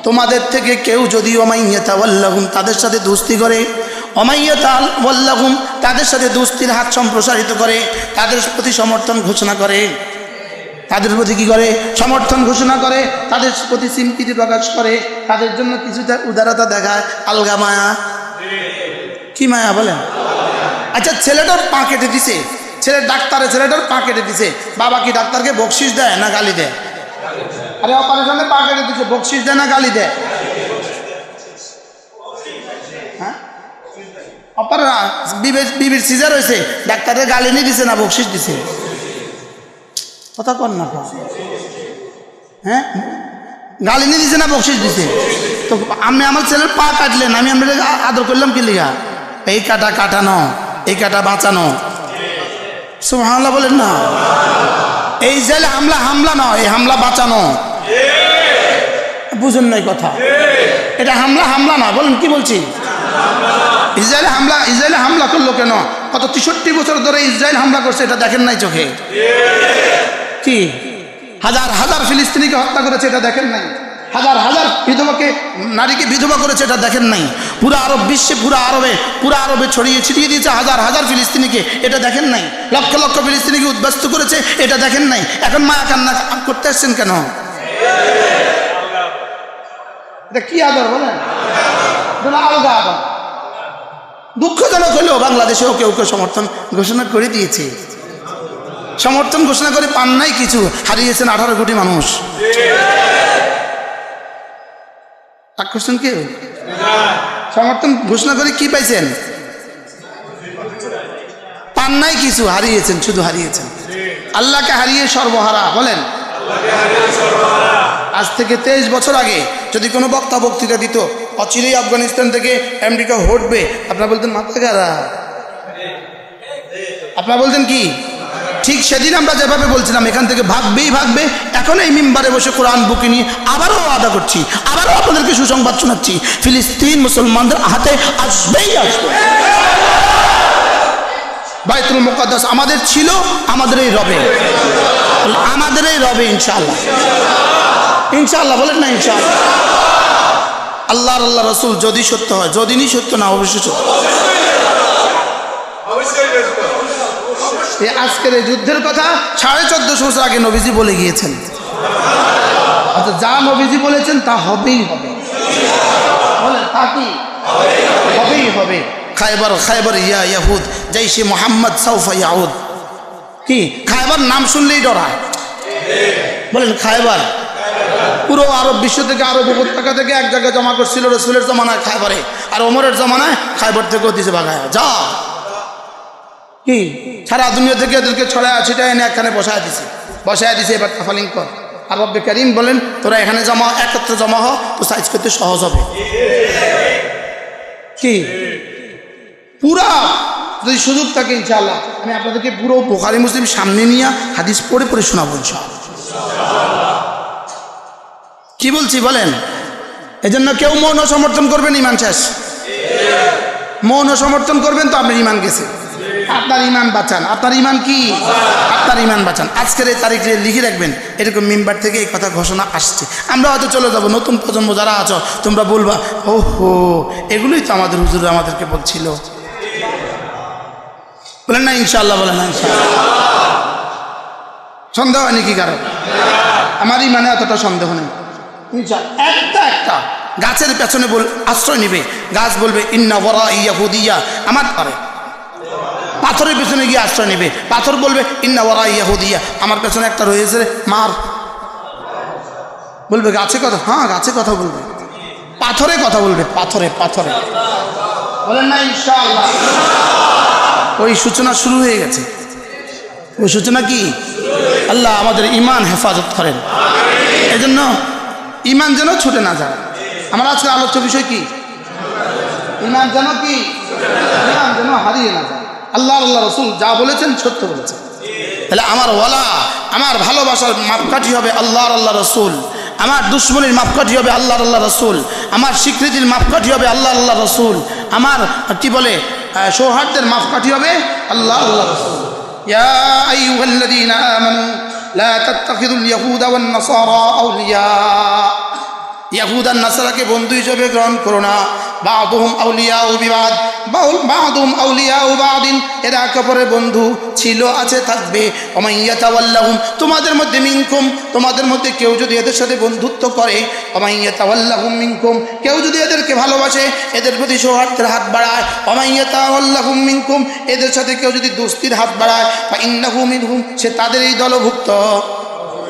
তোমাদের থেকে কেউ যদি ওয়া মান ইয়াতাওয়াল্লাহুম, তাদের সাথে দোস্তি করে, ওয়া মান ইয়াতাওয়াল্লাহুম, তাদের সাথে দোস্তির হাত সম্প্রসারিত করে, তাদের প্রতি সমর্থন ঘোষণা করে, তাদের প্রতি কি করে? সমর্থন ঘোষণা করে, তাদের প্রতি সিম্পিতি প্রকাশ করে, তাদের জন্য কিছুটা উদারতা দেখায়, আলগা মায়া। কি মায়া বলেন? আচ্ছা, ছেলেটার পা কেটে দিছে, ছেলেটার পা কেটে দিছে, বাবা কি ডাক্তারকে বকশিস দেয় না গালি দেয়? আরে অপারেশনে পা কেটে দিছে, বকশিস দেয় না গালি দেয়? হ্যাঁ, বিবির সিজার হয়েছে, ডাক্তারের গালি নিয়ে দিছে না বকশিস দিছে? কথা কন না। হ্যাঁ, গালি নিয়ে দিছে না বকশিস দিছে? তো আমি আমার ছেলের পা কাটলেন, আমি আপনাদের আদর করলাম কি লিগা? এই কাটা কাটানো, এই কাটা বাঁচানো। সুবহানাল্লাহ বলেন না? এই ইসরায়েলে হামলা নয়, এই হামলা বাঁচানো। বুঝুন নাই কথা? এটা হামলা না। বলেন কি বলছি? ইসরায়েলে হামলা করলো কেন? কত 63 বছর ধরে ইসরায়েল হামলা করছে, এটা দেখেন নাই চোখে? কি হাজার ফিলিস্তিনিকে হত্যা করেছে, এটা দেখেন নাই? হাজার নারীকে বিধবা করেছে, এটা দেখেন নাই? পুরো আরব বিশ্বে, পুরো আরবে ছড়িয়ে ছিটিয়ে দিয়েছে হাজার ফিলিস্তিনিকে, এটা দেখেন নাই? লক্ষ ফিলিস্তিনিকে উদ্বাস্ত করেছে, এটা দেখেন নাই? এখন মায়া কান্না করতে আসছেন কেন? এটা কি আদর বলেন? আলগা আদর। দুঃখজনক হলেও বাংলাদেশেও কেউ সমর্থন ঘোষণা করে দিয়েছে। সমর্থন ঘোষণা করে পান নাই কিছু, হারিয়েছেন 18 কোটি মানুষ। রাগ করছেন কেউ? সমর্থন ঘোষণা করে কি পাইছেন? পান নাই কিছু, হারিয়েছেন, শুধু হারিয়েছেন। আল্লাহকে হারিয়ে সর্বহারা বলেন। আজ থেকে 23 বছর আগে যদি কোনো বক্তা বক্তৃতা দিত অচিরেই আফগানিস্তান থেকে আমেরিকা হটবে, আপনারা বলতেন মাথা খারাপ। আপনারা বলতেন কি? ঠিক সেদিন আমরা যেভাবে বলছিলাম এখান থেকে ভাগবেই ভাগবে, এখন এই মিম্বারে বসে কোরআন বুকে নিয়ে আবারও ওয়াদা করছি, আবারও আপনাদেরকে সুসংবাদ শোনাচ্ছি, ফিলিস্তিন মুসলমানদের হাতে আসবেই আসবে। বাইতুল মুকাদ্দাস আমাদের ছিল, আমাদেরই রবে, আমাদেরই রবে ইনশাআল্লাহ। ইনশাআল্লাহ বলেন না ইনশাআল্লাহ। আল্লাহর আল্লাহ রসুল যদি সত্য হয়, যদিনই সত্য না অবশ্যই সত্য। আজকের এই যুদ্ধের কথা 1450 বছর আগে নবীজি বলে গিয়েছেন। আচ্ছা, যা নবীজি বলেছেন তা হবেই হবে, বলেন তা কি হবেই হবে। খায়বার খায়বার ইয়া ইয়াহুদ জাইশে মোহাম্মদ সাউফা ইয়াউদ। কি খায়বার নাম শুনলেই ডরায়, বলেন খায়বার। পুরো আরব বিশ্ব থেকে, আরব উপত্যকা থেকে এক জায়গায় জমা করছিল রসুলের জমানায় খায়বারে, আর ওমরের জমানায় খায়বার থেকেও দিছে বাগায় যা। কি সারা দুনিয়া থেকে এদেরকে ছড়ায় ছিটা এনে এখানে বসায় দিছে, এবার তাফালিং কর। আর রব্বে কারীম বলেন তোরা এখানে জমা, একত্রে জমা হ, তো সাইজ করতে সহজ হবে। কি পুরা যদি সুযোগ থাকে ইনশাআল্লাহ আমি আপনাদেরকে পুরো বুখারী মুসলিম সামনে নিয়ে হাদিস পড়ে পড়ে শোনাবো ইনশাআল্লাহ। কি বলছি বলেন? এজন্য কেউ মৌন সমর্থন করবেন, ইমান শেষ। মৌন সমর্থন করবেন তো আপনার ইমান গেছে। আপনার ইমান বাঁচান। আপনার ইমান কি? আপনার ইমান বাঁচান। আজকের এই তারিখে লিখে রাখবেন, এরকম মিম্বার থেকে এই কথা ঘোষণা আসছে। আমরা হয়তো চলে যাব, নতুন প্রজন্ম যারা আছো তোমরা বলবা ও হো এগুলোই তো আমাদের হুজুর আমাদেরকে বলছিল। বলেন না ইনশাআল্লাহ, বলেন না ইনশাআল্লাহ। সন্দেহ হয়নি কি কারণ? আমার ইমানে এতটা সন্দেহ নেই ইনশাআল্লাহ। একটা গাছের পেছনে আশ্রয় নিবে, গাছ বলবে ইন্না ওয়ারা ইয়াহুদিয়া, আমার পরে পাথরের পেছনে গিয়ে আশ্রয় নেবে, পাথর বলবে ইন্না ওয়ারা ইয়াহুদিয়া, আমার পেছনে একটা রয়েছে মার। বলবে গাছে কথা, হ্যাঁ গাছে কথা বলবে, পাথরে কথা বলবে, পাথরে পাথরে। বলেন না ইনশাআল্লাহ। ওই সূচনা শুরু হয়ে গেছে। ওই সূচনা কি? আল্লাহ আমাদের ইমান হেফাজত করেন। এজন্য ইমান যেন ছুটে না যায়। আমার আজকে আলোচ্য বিষয় কি? ইমান যেন কি? ইমান যেন হারিয়ে না যায়। আল্লাহ আল্লাহ রসুল যা বলেছেন সত্য বলেছেন। তাহলে আমার ওয়ালা, আমার ভালোবাসার মাপকাঠি হবে আল্লাহ আল্লাহ রসুল, আমার দুশ্মনীর মাপকাঠি হবে আল্লাহ আল্লাহ রসুল, আমার স্বীকৃতির মাপকাঠি হবে আল্লাহ আল্লাহ রসুল, আমার কি বলে সৌহার্দ্যের মাপকাঠি হবে আল্লাহ আল্লাহ রসুল। ইয়া আইয়ুহাল্লাযীনা আমানু লা তাত্তাখিযুল ইয়াহুদা ওয়ান নাসারা আউলিয়া। ইয়াহুদ আর নাসারাকে বন্ধু হিসেবে গ্রহণ করো না। বা'দুহুম আউলিয়াউ বিবাদ, বা'দুহুম আউলিয়াউ বা'দিন, এরা একে অপরের বন্ধু ছিল, আছে, থাকবে। ওয়া মান ইয়াতাওয়াল্লাহুম, তোমাদের মধ্যে মিনকুম, তোমাদের মধ্যে কেউ যদি এদের সাথে বন্ধুত্ব করে, ওয়া মান ইয়াতাওয়াল্লাহুম মিনকুম, কেউ যদি এদেরকে ভালোবাসে, এদের প্রতি সৌহার্দ্যের হাত বাড়ায়, ওয়া মান ইয়াতাওয়াল্লাহুম মিনকুম, এদের সাথে কেউ যদি দোস্তির হাত বাড়ায়, ফা ইন্নাহু মিনহুম, সে তাদের এই দলভুক্ত।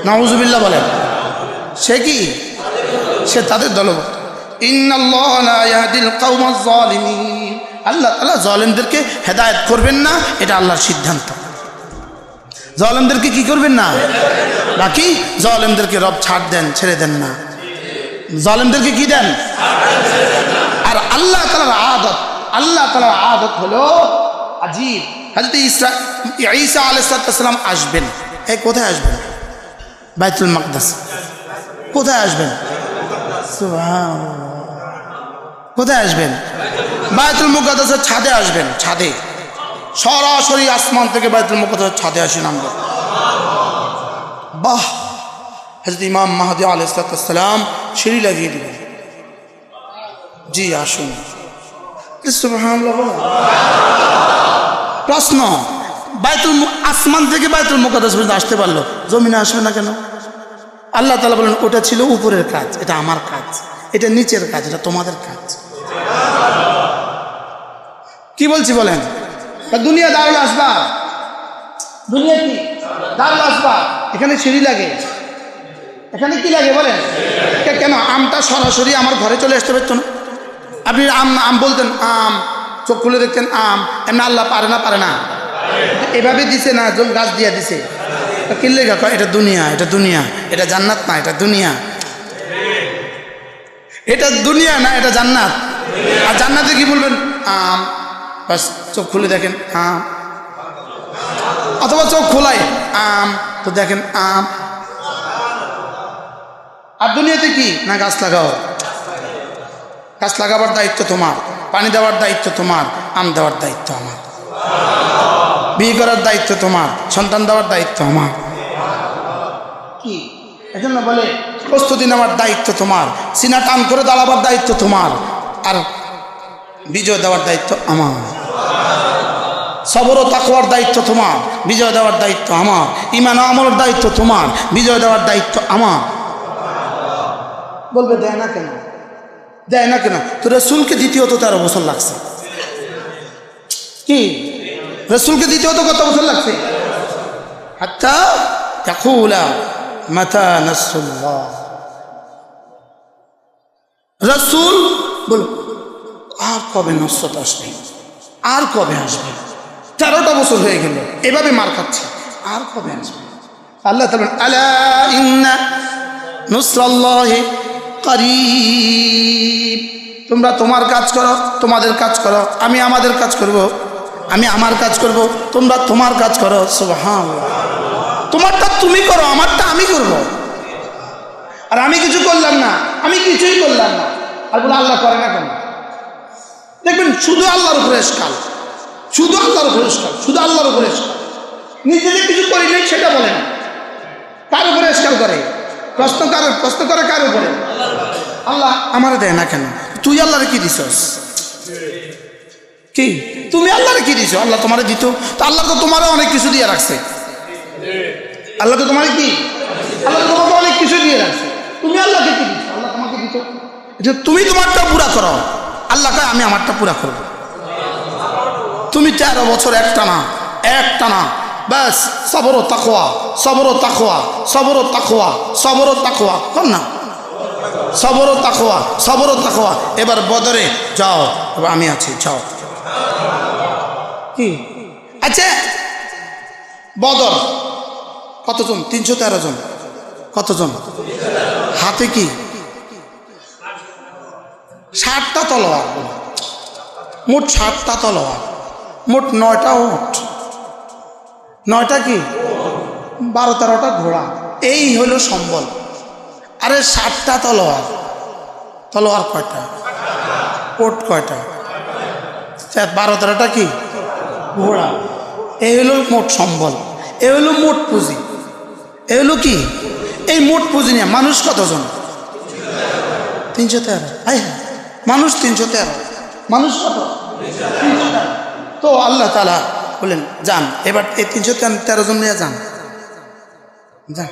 নাউযুবিল্লাহ বলেন। সে কি? সে তাদের দলভুক্ত। ইন্নাল্লাহা লা ইয়াহদিল কওমাজ যালিমিন, আল্লাহ তাআলা জালেমদেরকে হেদায়েত করবেন না, এটা আল্লাহর সিদ্ধান্ত। জালেমদেরকে কি করবেন না? বাকি জালেমদেরকে রব ছাড় দেন, ছেড়ে দেন না। জালেমদেরকে কি দেন? আর আল্লাহ তাআলার আদত, আল্লাহ তাআলার আদত হলো আজীব। হযরত ঈসা আলাইহিস সালাম আসবেন। এই কোথায় আসবেন? বাইতুল মাকদাস। কোথায় আসবেন? সুবহানাল্লাহ। কোথায় আসবেন? বাইতুল মুকাদ্দাসের ছাদে আসবেন। ছাদে, সরাসরি আসমান থেকে বাইতুল মুকাদ্দাসের ছাদে আসেন আমরা। বাহ! হযরত ইমাম মাহদী আলাইহিস সালাম সিঁড়ি লাগিয়ে দিবেন। জি আসুন। সুবহানাল্লাহ। প্রশ্ন, আসমান থেকে বাইতুল মুকাদ্দাস পর্যন্ত আসতে পারলো, জমিনে আসবে না কেন? আল্লাহ তাআলা বলেন ওটা ছিল উপরের কাজ, এটা আমার কাজ। এটা নিচের কাজ, এটা তোমাদের কাজ। কি বলছি বলেন? দুনিয়া দারুল আসবাব, দুনিয়া কি দারুল আসবাব। এখানে সিঁড়ি লাগে, এখানে কি লাগে বলেন? কেন আমটা সরাসরি আমার ঘরে চলে আসতে পারতো না? আপনি আম আম বলতেন আম, চোখ খুলে দেখতেন আম, এমনি আল্লাহ পারে না? পারে না? এভাবে দিছে না, গাছ দিয়া দিছে। কিনলে এটা দুনিয়া, এটা দুনিয়া, এটা জান্নাত না, এটা দুনিয়া। এটা দুনিয়া না, এটা জান্নাত। আর জান্নাতে কি বলবেন? আম। বাস চোখ খুলে দেখেন আম, অথবা চোখ খোলাই আম, তো দেখেন আম। আর দুনিয়াতে কি না, গাছ লাগাও, গাছ লাগাবার দায়িত্ব তোমার, পানি দেওয়ার দায়িত্ব তোমার, আম দেওয়ার দায়িত্ব আমার, বিয়ে করার দায়িত্ব তোমার, সন্তান দেওয়ার দায়িত্ব আমার। কি এজন্য বলে প্রস্তুতি নেওয়ার দায়িত্ব তোমার, সিনা টান করে দাঁড়াবার দায়িত্ব তোমার, আর বিজয় দেওয়ার দায়িত্ব আমার। সবর ও তাকওয়ার দায়িত্ব তোমার, বিজয় দেওয়ার দায়িত্ব আমার। ঈমান ও আমলের দায়িত্ব তোমার, বিজয় দেওয়ার দায়িত্ব আমার। বলবে দেয় না কেন? দেয় না কেন? তো রসুলকে দ্বিতীয়ত 13 বছর লাগছে। কি রসুলকে দ্বিতীয়ত কত বছর লাগছে? হাত্তা তাকুলা মাতা নাসরুল্লাহ। রসুল বল আর কবে নসরত আসবে, আর কবে আসবে? 13টা বছর হয়ে গেল এভাবে মার খাচ্ছে, আর কবে আসবে? আল্লাহ তাআলা আলা ইন্না নুসরাল্লাহি করিব। তোমরা তোমার কাজ করো, তোমাদের কাজ করো, আমি আমাদের কাজ করব, আমি আমার কাজ করব, তোমরা তোমার কাজ করো। সুবহানাল্লাহ। তোমারটা তুমি করো, আমারটা আমি করব। আর আমি কিছু করলাম না, আমি কিছুই করলাম না, আর বলে আল্লাহ করে না কেন? দেখবেন শুধু আল্লাহর উপরে এসকাল, শুধু আল্লাহর উপরে এসকাল, শুধু আল্লাহর উপরে এসকাল। নিজে কিছু করি নাই সেটা বলে না, কার উপরে এসকাল করে? প্রশ্ন করে কার উপরে? আল্লাহ আমারে দেয় না কেন? তুই আল্লাহরে কি দিছস? কি তুমি আল্লাহরে কি দিছো? আল্লাহ তোমারে দিত তো, আল্লাহ তো তোমারও অনেক কিছু দিয়ে রাখছে। আল্লাহ তো তোমার কি, আল্লাহ তোমাকে অনেক কিছু দিয়ে রাখছে, তুমি আল্লাহকে কি দিচ্ছ? আল্লাহ তোমাকে দিত। তুমি তোমারটা পুরা করো, আল্লাহ কয় আমি আমারটা পুরা করব। তুমি 13 বছর একটানা ব্যাস সবর ও তাকওয়া, সবর ও তাকওয়া, সবর ও তাকওয়া, সবর ও তাকওয়া কর না, সবর ও তাকওয়া, সবর ও তাকওয়া। এবার বদরে যাও, এবার আমি আছি, যাও। কি আচ্ছা বদর কতজন? 313 জন। কতজন? হাতে কি 60টা তলোয়ার, মোট 60টা তলোয়ার, মোট 9টা উট, 9টা কি 12-13টা ঘোড়া, এই হলো সম্বল। আরে 60টা তলোয়ার, তলোয়ার কয়টা? উট কয়টা? 12-13টা কি ঘোড়া, এই হলো মোট সম্বল, এ হলো মোট পুঁজি। এ হলো কি এই মোট পুঁজি নিয়ে মানুষ কতজন? 313। মানুষ 313, মানুষ কত? 313। তো আল্লাহ তাআলা বলেন যান, এবার এই 313 জন নিয়ে যান, যান।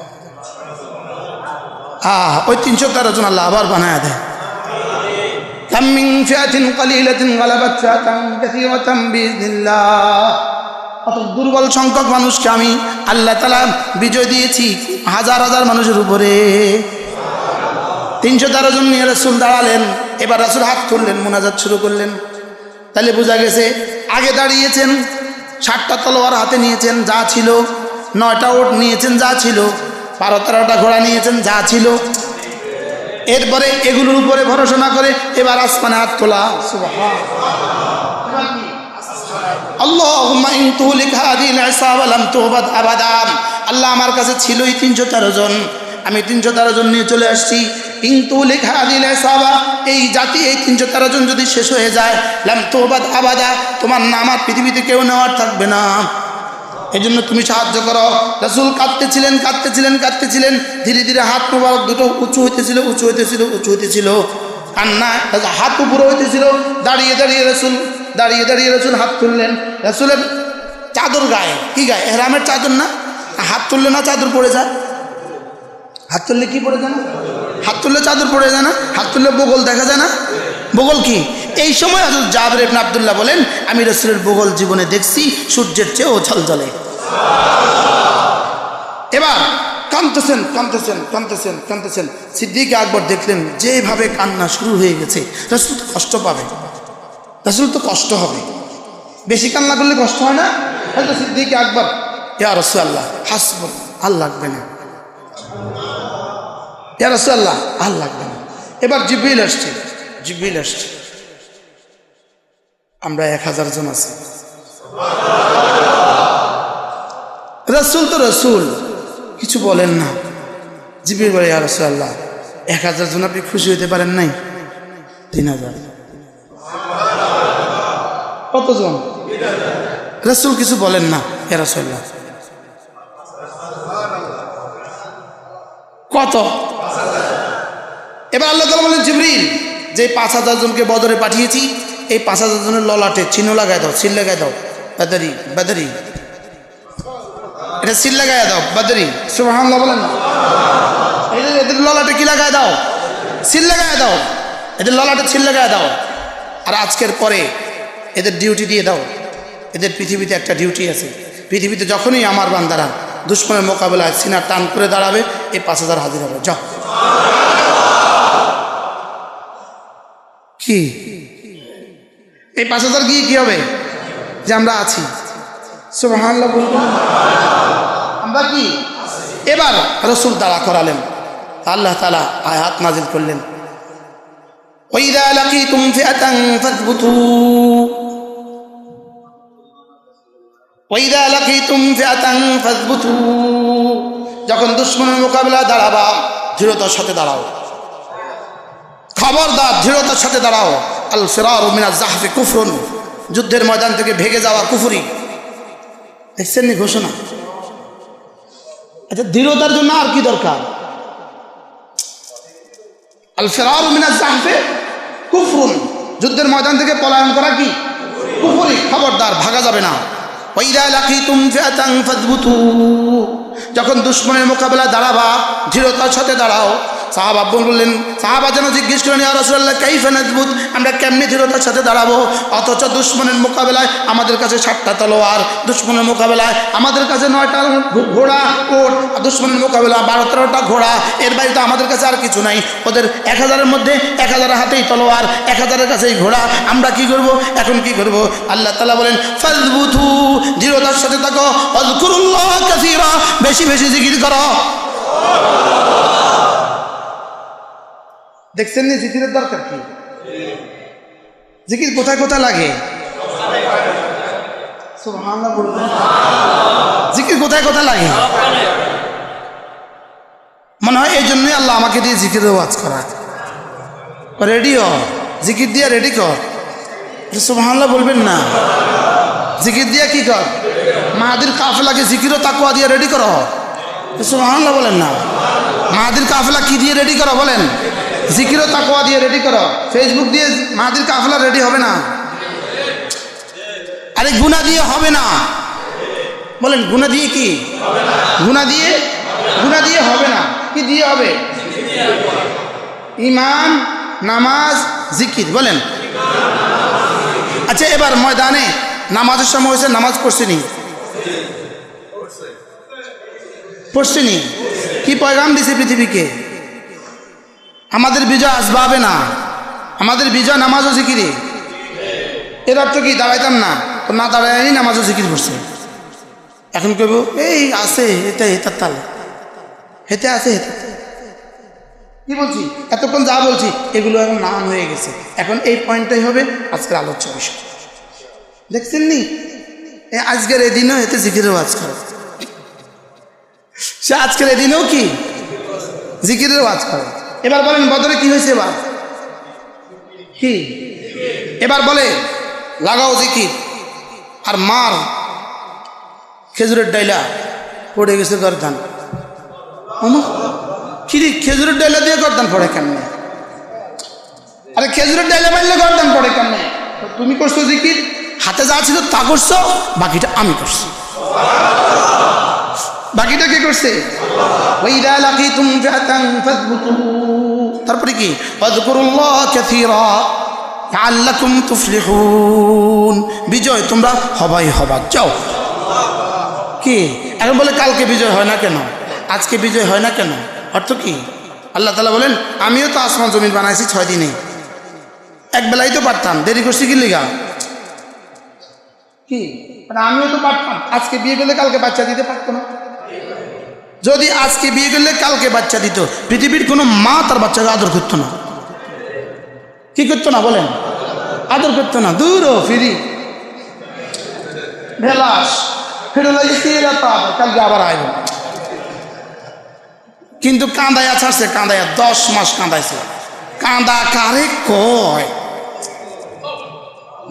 ওই 313 জন আল্লাহ আবার বানায় দেয়। কাম মিন ফিআতিন কালিলাতিন গালাবাত ফিআতান কাসীরাতান বিইذনিল্লাহ। অত দুর্বল সংখ্যক মানুষকে আমি আল্লাহ তাআলা বিজয় দিয়েছি হাজার হাজার মানুষের উপরে। 313 জন নিয়ে রাসূল দাঁড়ালেন। এবার রাসূল হাত তুললেন, মুনাজাত শুরু করলেন। তাহলে বোঝা গেছে আগে দাঁড়িয়েছেন, 60টা তলোয়ার হাতে নিয়েছেন যা ছিল, 9টা উট নিয়েছেন যা ছিল, 12-13টা ঘোড়া নিয়েছেন যা ছিল। এরপরে এগুলোর উপরে ভরসা না করে এবার আসমানে হাত তোলা। আল্লাহুম্মা ইন তুহলিক হাযিহিল ইসাবা লাম তুবাদ আবাদা। আল্লাহ আমার কাছে ছিলই 313 জন, আমি 313 জন নিয়ে চলে আসছি। ইন তুহলিক হাযিহিল ইসাবা, এই জাতি এই 313 জন যদি শেষ হয়ে যায়, লাম তুবাদ আবাদা, তোমার নাম আর পৃথিবীতে কেউ নেওয়ার থাকবে না। এই জন্য তুমি সাহায্য করো। রাসূল কাঁদতেছিলেন, ধীরে ধীরে হাত মোবারক দুটো উঁচু হইতেছিল, কান্না হাত উপরে হইতেছিল। দাঁড়িয়ে দাঁড়িয়ে রাসূল হাত তুললেন। রাসূলের চাদর গায়ে, কি গায়ে? ইহরামের চাদর না? হাত তুললে না চাদর পড়ে যায়? হাত তুললে কি পড়ে যায় না? হাত তুললে চাদর পড়ে যায় না? হাত তুললে বগল দেখা যায় না? বগল কি? এই সময় হযরত জাবের ইবনে আব্দুল্লাহ বলেন, আমি রাসূলের বগল জীবনে দেখছি সূর্যের চেয়েও ঝলঝলে। এবার কাঁদতেছেন কাঁদতেছেন কাঁদতেছেন কাঁদতেছেন। সিদ্দিক আকবর দেখলেন যেভাবে কান্না শুরু হয়ে গেছে, রাসূল তো কষ্ট পাবে, রাসূল তো কষ্ট হবে, বেশি কান্না করলে কষ্ট হয় না? হয়তো সিদ্দিক আকবর, ইয়া রাসূলুল্লাহ হাসবুক, আর লাগবে না, ইয়া রাসূলুল্লাহ আর লাগবে না। এবার জিবরিল আসছে, জিবরিল আসছে, আমরা 1000 জন আছি, রাসূল তো রাসূল কিছু বলেন না। জিবরিল বলে, ইয়া রাসূলুল্লাহ 1000 জন আপনি খুশি হতে পারেন নাই? 3000। কতজন? রাসূল কিছু বলেন না, ইয়া রাসূলুল্লাহ কত? এবার আল্লাহ তাআলা বলেন, জিবরিল যে 5000 জনকে বদরে পাঠিয়েছি, এই 5000 জনের ললাটে চিহ্ন লাগায় দাও, সিল লাগায় দাও, বাদরি বাদরি, এটা সিল লাগায় দাও, বাদরি। সুবহানাল্লাহ বলেন না? এদের ললাটে কি লাগায় দাও? সিল লাগায় দাও, এদের ললাটে সিল লাগায় দাও। আর আজকের পরে এদের ডিউটি দিয়ে দাও, এদের পৃথিবীতে একটা ডিউটি আছে, পৃথিবীতে যখনই আমার বান্দারা দুশ্মনের মোকাবেলায় সিনা টান করে দাঁড়াবে, এই 5000 হাজির হবে। যাও। কি এই 5000 গিয়ে কি হবে? যে আমরা আছি। সুবহানাল্লাহ বলবেন, আমরা কি? এবার রাসূল দাঁড়া করালেন, আল্লাহ তাআলা আয়াত নাজিল করলেন, ওয়াইদা লাকিতুম ফিআতান ফাথবুতু, ওয়াইদা লাকিতুম ফিআতান ফাথবুতু, যখন দুশমনের মোকাবেলায় দাঁড়াবা দৃঢ়তার সাথে দাঁড়াও, খবরদার দৃঢ়তার সাথে দাঁড়াও। আল ফিরারু মিনাজ জাহফি কুফরুন, যুদ্ধের ময়দান থেকে ভেগে যাওয়া কুফরি। দেখছেন নি ঘোষণা? আচ্ছা, দৃঢ়তার জন্য আর কি দরকার? আল ফিরারু মিনাজ জাহফি কুফরুন, যুদ্ধের ময়দান থেকে পলায়ন করা কি? কুফরি। খবরদার, ভাগা যাবে না। ওয়াইদা লাকিতুম ফিআতান ফাথবুতু, যখন দুশমনের মোকাবেলায় দাঁড়াবা দৃঢ়তার সাথে দাঁড়াও। সাহাবা বললেন, সাহাবা যেন জিজ্ঞেস করেন, ইয়া রাসূলুল্লাহ কাইফা নাযবুত, আমরা কেমনি দৃঢ়তার সাথে দাঁড়াবো? অথচ দুশমনের মোকাবেলায় আমাদের কাছে 7টা তলোয়ার, দুশমনের মোকাবেলায় আমাদের কাছে 9টা ঘোড়া, ওট, দুশমনের মোকাবেলায় 12-13টা ঘোড়া, এর বাইরে তো আমাদের কাছে আর কিছু নাই। ওদের 1000-এর মধ্যে 1000 হাতেই তলোয়ার, 1000-এর কাছেই ঘোড়া, আমরা কি করব? এখন কি করব? আল্লাহ তাআলা বলেন, ফাযবুতু, দৃঢ়তার সাথে থাকো, আযকুরুল্লাহ কাসীরা, বেশি বেশি জিকির করো। দেখছেন নি জিকিরের দরকার কি? জিকির কোথায় কোথায় লাগে? সুবহানাল্লাহ বলবেন, জিকির কোথায় কোথায় লাগে? মনে হয় এই জন্যই আল্লাহ আমাকে দিয়ে জিকিরের ওয়াজ করা। রেডিও জিকির দিয়ে রেডি কর। সুবহানাল্লাহ বলবেন না? জিকির দিয়ে কি কর? মাহাদির কাফেলাকে জিকির ও তাকওয়া দিয়ে রেডি করো। সুবহানাল্লাহ বলেন না? মাহাদির কাফেলা কি দিয়ে রেডি করো বলেন? জিকির ও তাকওয়া দিয়ে রেডি করো। ফেসবুক দিয়ে মাহাদির কাফেলা রেডি হবে না। আরে গুনাহ দিয়ে হবে না। বলেন গুনাহ দিয়ে কি? গুনাহ দিয়ে হবে না। কি দিয়ে হবে? ঈমান, নামাজ, জিকির। বলেন। আচ্ছা, এবার ময়দানে নামাজের সময় হয়েছে, নামাজ পড়ছেনি? পড়ছেনি? কি পয়গাম দিছে পৃথিবীকে? আমাদের বিজয় আসবাবে না, আমাদের বিজয় নামাজ ও জিকিরে। এর অর্থ কি? দাঁড়াইতাম না, তো না দাঁড়ায়নি, নামাজ ও জিকির করছে। এখন কইব এই আছে এটা হেতার তালে, হেতে আছে হেতে। কি বলছি? এতক্ষণ যা বলছি এগুলো এখন নাম হয়ে গেছে। এখন এই পয়েন্টটাই হবে আজকের আলোচ্য বিষয়। দেখছেন নি? আজকের এদিনও এতে জিকিরের ওয়াজ করে, সে আজকের এদিনেও কি জিকিরের ওয়াজ করে। এবার বলেন বদরে কি হয়েছে? এবার কি? এবার বলে লাগাও জিকির, আর মার খেজুরের ডাইলা পড়ে গেছে গর্দান। কি খেজুরের ডাইলা দিয়ে গর্দান পড়ে কেমনে? আরে খেজুরের ডাইলা মারলে গর্দান পড়ে কেমনে? তুমি করছো জিকির, হাতে যা ছিল তা করছো, বাকিটা আমি করছি। বাকিটা কে করছে? ওয়াইদা লাকিতুম ফিআতান ফাথবুতু, তারপরে কি? ওয়াযকুরুল্লাহ কাসীরা লাআল্লাকুম তুফলিহুন, বিজয় তোমরা হবাই হবা। যাও। কি এখন বলে কালকে বিজয় হয় না কেন? আজকে বিজয় হয় না কেন? অর্থ কি? আল্লাহ তাআলা বলেন আমিও তো আসমান জমিন বানাইছি 6 দিনে, এক বেলায় তো পারতাম, দেরি করছি কি লিগা? কি মানে আমিও তো পারতাম, আজকে বিয়ে করলে কালকে বাচ্চা দিতে পারতো না? যদি আজকে বিয়ে করলে কালকে বাচ্চা দিত, পৃথিবীর কোনো মা তার বাচ্চাকে আদর করতো না। কি করতো না বলেন? আদর করতো না। দূর ফিরি ভেলাস ফিরে কালকে আবার আইব। কিন্তু কাঁদাইয়া ছাড়ছে, কাঁদাইয়া 10 মাস কাঁদাইছে। কাঁদা কারে কয়?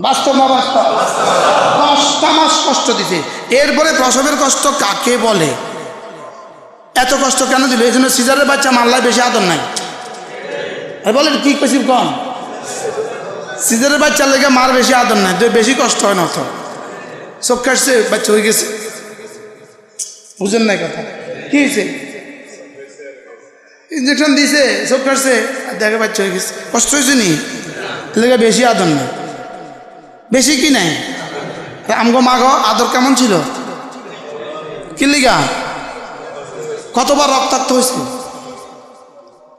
বাস্তব না বাস্তব? 10টা মাস কষ্ট দিছে। এরপরে প্রসবের কষ্ট কাকে বলে? এত কষ্ট কেন দিল? এই জন্য সিজারের বাচ্চা মাল্লায় বেশি আদর নাই। বলেন কি কইছি কম? সিজারের বাচ্চার লেগে মার বেশি আদর নাই, বেশি কষ্ট হয় না। তো চোখ কাটছে, বাচ্চা হয়ে গেছে। বুঝেন নাই কথা? কি হয়েছে? ইঞ্জেকশন দিছে, চোখ কাটছে, দেখে বাচ্চা হয়ে গেছে। কষ্ট হয়েছে নি? লেগে বেশি আদর নাই। বেশি কি নাই? আমগো মাগো আদর কেমন ছিল? কি লিগা? কতবার রক্তাক্ত হয়েছে,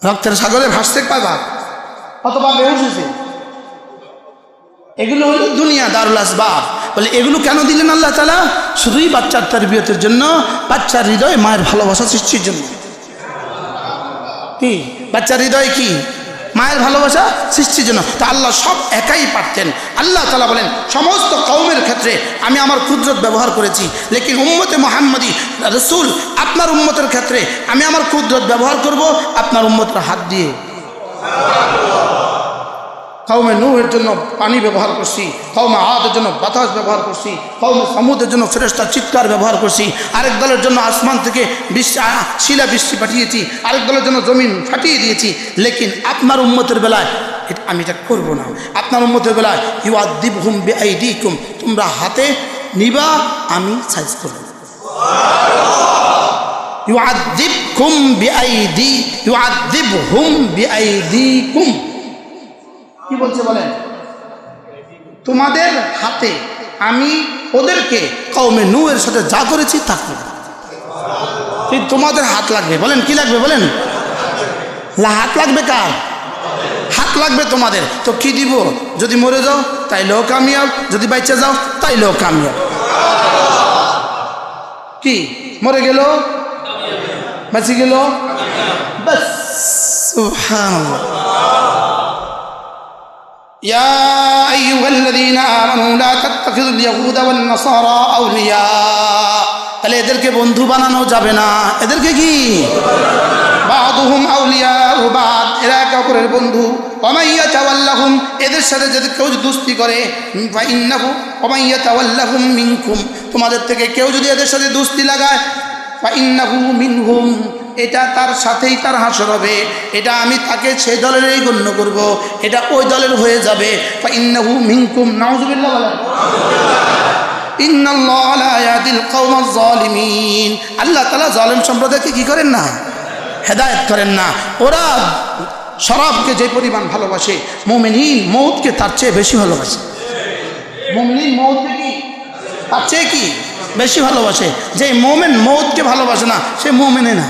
রক্তের সাগরে ভাসতে পারবা, কতবার বেহুশ হয়েছে। এগুলো হলো দুনিয়া দারুল আসবাব। বলে এগুলো কেন দিলেন আল্লাহ তাআলা? শুধুই বাচ্চার তারবিয়তের জন্য, বাচ্চার হৃদয়ে মায়ের ভালোবাসা সৃষ্টির জন্য। কি বাচ্চার হৃদয়ে কি? মায়ের ভালোবাসা সৃষ্টির জন্য। তা আল্লাহ সব একাই পারতেন। আল্লাহ তাআলা বলেন সমস্ত কওমের ক্ষেত্রে আমি আমার কুদরত ব্যবহার করেছি, লেকিন উম্মতে মুহাম্মদী রাসূল আপনার উম্মতের ক্ষেত্রে আমি আমার কুদরত ব্যবহার করব আপনার উম্মতের হাত দিয়ে। কওমে নূহের জন্য পানি ব্যবহার করছি, কওমে আদের জন্য বাতাস ব্যবহার করছি, কওমে সামুদের জন্য ফেরেশতার চিৎকার ব্যবহার করছি, আরেক দলের জন্য আসমান থেকে শিলা বৃষ্টি পাঠিয়েছি, আরেক দলের জন্য জমিন ফাটিয়ে দিয়েছি। লেকিন আপনার উম্মতের বেলায় আমি এটা করব না। আপনার উম্মতের বেলায় ইউআযিবহুম বিআইদিকুম, তোমরা হাতে নিবা, আমি সাইজ করব। ইউআযিবকুম বিআইদি, ইউআযিবহুম বিআইদিকুম। কি বলছে বলেন? তোমাদের হাতে আমি ওদেরকে কওমে নূহের সাথে যা করেছি তা করব। তোমাদের হাত লাগবে। বলেন কি লাগবে? বলেন হাত লাগবে। কার হাত লাগবে? তোমাদের। তো কি দিব? যদি মরে যাও তাইলেও কামিয়াব, যদি বাচ্চা যাও তাইলেও কামিয়াব। কি মরে গেল বাঁচি গেল, বাস। সুবহানাল্লাহ। يا أيها الذين آمنوا لا تتخذوا اليهود والنصارى أولياء। তাহলে এদেরকে বন্ধু বানানো যাবে না। এদেরকে কি? বাদুহুম আউলিয়াউ বাদ, এরা একে অপরের বন্ধু। ওয়া ইয়াতাওয়াল্লাহুম, এদের সাথে যদি কেউ দোস্তি করে, ফাইন্নাহু ওয়া ইয়াতাওয়াল্লাহুম মিনকুম, তোমাদের থেকে কেউ যদি এদের সাথে দোস্তি লাগায়, ফাইন্নাহু মিনহুম, এটা তার সাথেই তার হাসর হবে। এটা আমি তাকে সেই দলেরই গণ্য করব, এটা ওই দলের হয়ে যাবে। ফাইন্নাহু মিনকুম। নাউযুবিল্লাহ। বলেন ইন্নাল্লাহা লা ইয়াহদিল কওমাজ যালিমিন। আল্লাহ তাআলা জালেম সম্প্রদায়কে কি করেন না? হেদায়েত করেন না। ওরা শরাবকে যে পরিমাণ ভালোবাসে, মুমিনিন মউতকে তার চেয়ে বেশি ভালোবাসে। মুমিনিন মউতকে কি তার চেয়ে কি বেশি ভালোবাসে। যে মুমিন মউতকে ভালোবাসে না, সে মুমিনই না।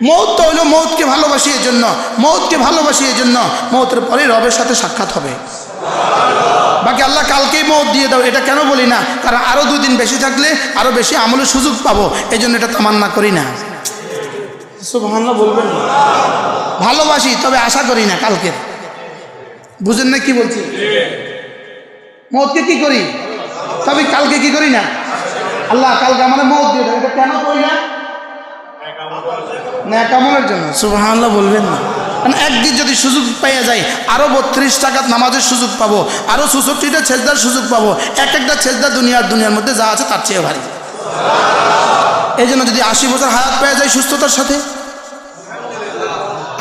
মউত তো হইল মউতকে ভালোবাসি এই জন্য, মউতকে ভালোবাসি এই জন্য মউতের পরে রবের সাথে সাক্ষাৎ হবে। বাকি আল্লাহ কালকেই মউত দিয়ে দাও এটা কেন বলি না? কারণ আরো 2 দিন বেশি থাকলে আরো বেশি আমলের সুযোগ পাবো, এই জন্য এটা তামান্না করি না। সুবহানাল্লাহ বলবেন না? ভালোবাসি তবে আশা করি না কালকে। বুঝেন না কি বলছি? মউতকে কি করি তবে কালকে কি করি না। আল্লাহ কালকে আমাদের মউত দিয়ে দাও, এটা কেন করি না? নেক আমলের জন্য। সুবহানাল্লাহ বলবেন না? কারণ একদিন যদি সুযোগ পাইয়া যায়, আরো 32 টাকাত নামাজের সুযোগ পাবো, আরো 64টা সেজদার সুযোগ পাবো। এক একটা সেজদা দুনিয়ার মধ্যে যা আছে তার চেয়ে ভারী। এই জন্য যদি 80 বছর হায়াত পেয়ে যায় সুস্থতার সাথে,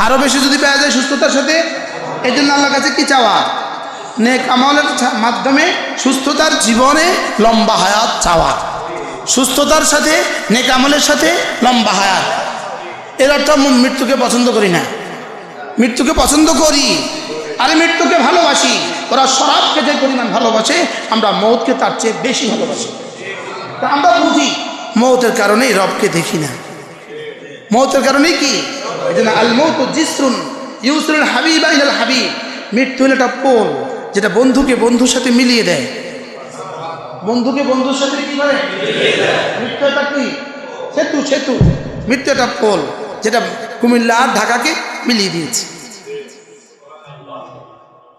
আরো বেশি যদি পেয়ে যায় সুস্থতার সাথে, এই জন্য আল্লাহর কাছে কি চাওয়া? নেক আমলের মাধ্যমে সুস্থতার জীবনে লম্বা হায়াত চাওয়া। সুস্থতার সাথে নেক আমলের সাথে লম্বা হায়াত। এর অর্থ মৃত্যুকে পছন্দ করি না, মৃত্যুকে পছন্দ করি, আরে মৃত্যুকে ভালোবাসি। ওরা শরাবকে যে পরিমাণ ভালোবাসে, আমরা মউতকে তার চেয়ে বেশি ভালোবাসি। তা আমরা বুঝি মউতের কারণেই রবকে দেখি না। মৌতের কারণে কি? এই জন্য আল মৌতু জিসরুন ইউসরুল হাবিবা ইলাল হাবিব। মৃত্যু হলো একটা পোল, যেটা বন্ধুকে বন্ধুর সাথে মিলিয়ে দেয়। বন্ধুকে বন্ধুর সাথে কি করে? মৃত্যু একটা কি? সেতু। সেতু। মৃত্যু একটা পোল, যেটা কুমিল্লা আর ঢাকাকে মিলিয়ে দিয়েছে।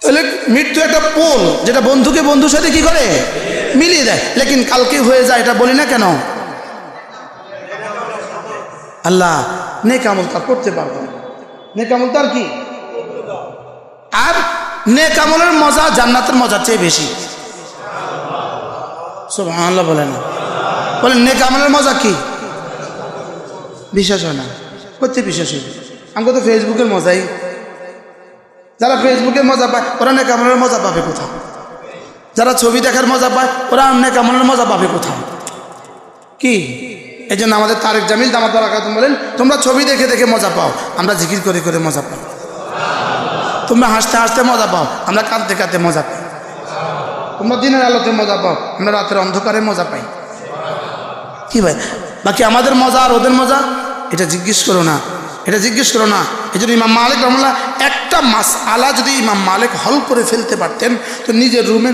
তাহলে মৃত্যু একটা পোল, যেটা বন্ধুকে বন্ধুর সাথে কি করে? মিলিয়ে দেয়। লেকিন কালকে হয়ে যায়, এটা বলি না কেন? আল্লাহ নেক আমল তার করতে পারবো না। নেক আমল তার কি? আর নেক আমলের মজা জান্নাতের মজার চেয়ে বেশি। সুবহানাল্লাহ বলে না? বলেন নেক আমলের মজা কি? বিশ্বাস হয় না? করতে বিশ্বাস হয়? আমাকে তো ফেসবুকের মজাই। যারা ফেসবুকের মজা পায় ওরা নেক আমলের মজা পাবে কোথাও? যারা ছবি দেখার মজা পায় ওরা নেক আমলের মজা পাবে কোথাও? কি এই জন্য আমাদের তারেক জামিল দামাত বারাকাতুহু বলেন, তোমরা ছবি দেখে দেখে মজা পাও, আমরা জিকির করে করে মজা পাই। তোমরা হাসতে হাসতে মজা পাও, আমরা কাঁদতে কাঁদতে মজা পাই। তোমরা দিনের আলোতে মজা পাও, আমরা রাতের অন্ধকারে মজা পাই। কি ভাই, বাকি আমাদের মজা আর ওদের মজা এটা জিজ্ঞেস করো না, এটা জিজ্ঞেস করো না। এই জন্য ইমাম মালিক রহমাতুল্লাহ একটা মাসআলা যদি ইমাম মালিক হল করে ফেলতে পারতেন তো নিজের রুমে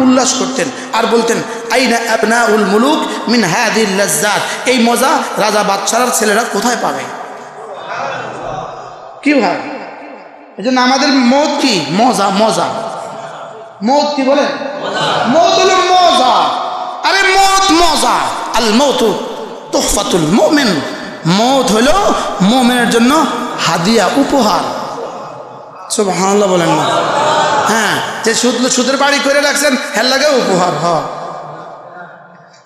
উল্লাস করতেন আর বলতেন, আইনা আবনাউল মুলুক মিন হাদিল লাজ্জাত। এই মজা রাজা বাদশার ছেলেরা কোথায় পাবে? কি ভাই, এই জন্য আমাদের মত কি? মজা। মজা মত কি বলে? মত হলো মজা। আরে মত মজা। আল মৌতু তুহফাতুল মুমিন। মত হলো মুমিনের জন্য হাদিয়া, উপহার। সুবহানাল্লাহ বলেন না? হ্যাঁ, যে সুদের বাড়ি করে রাখছেন হ্যাঁ লাগে উপহার।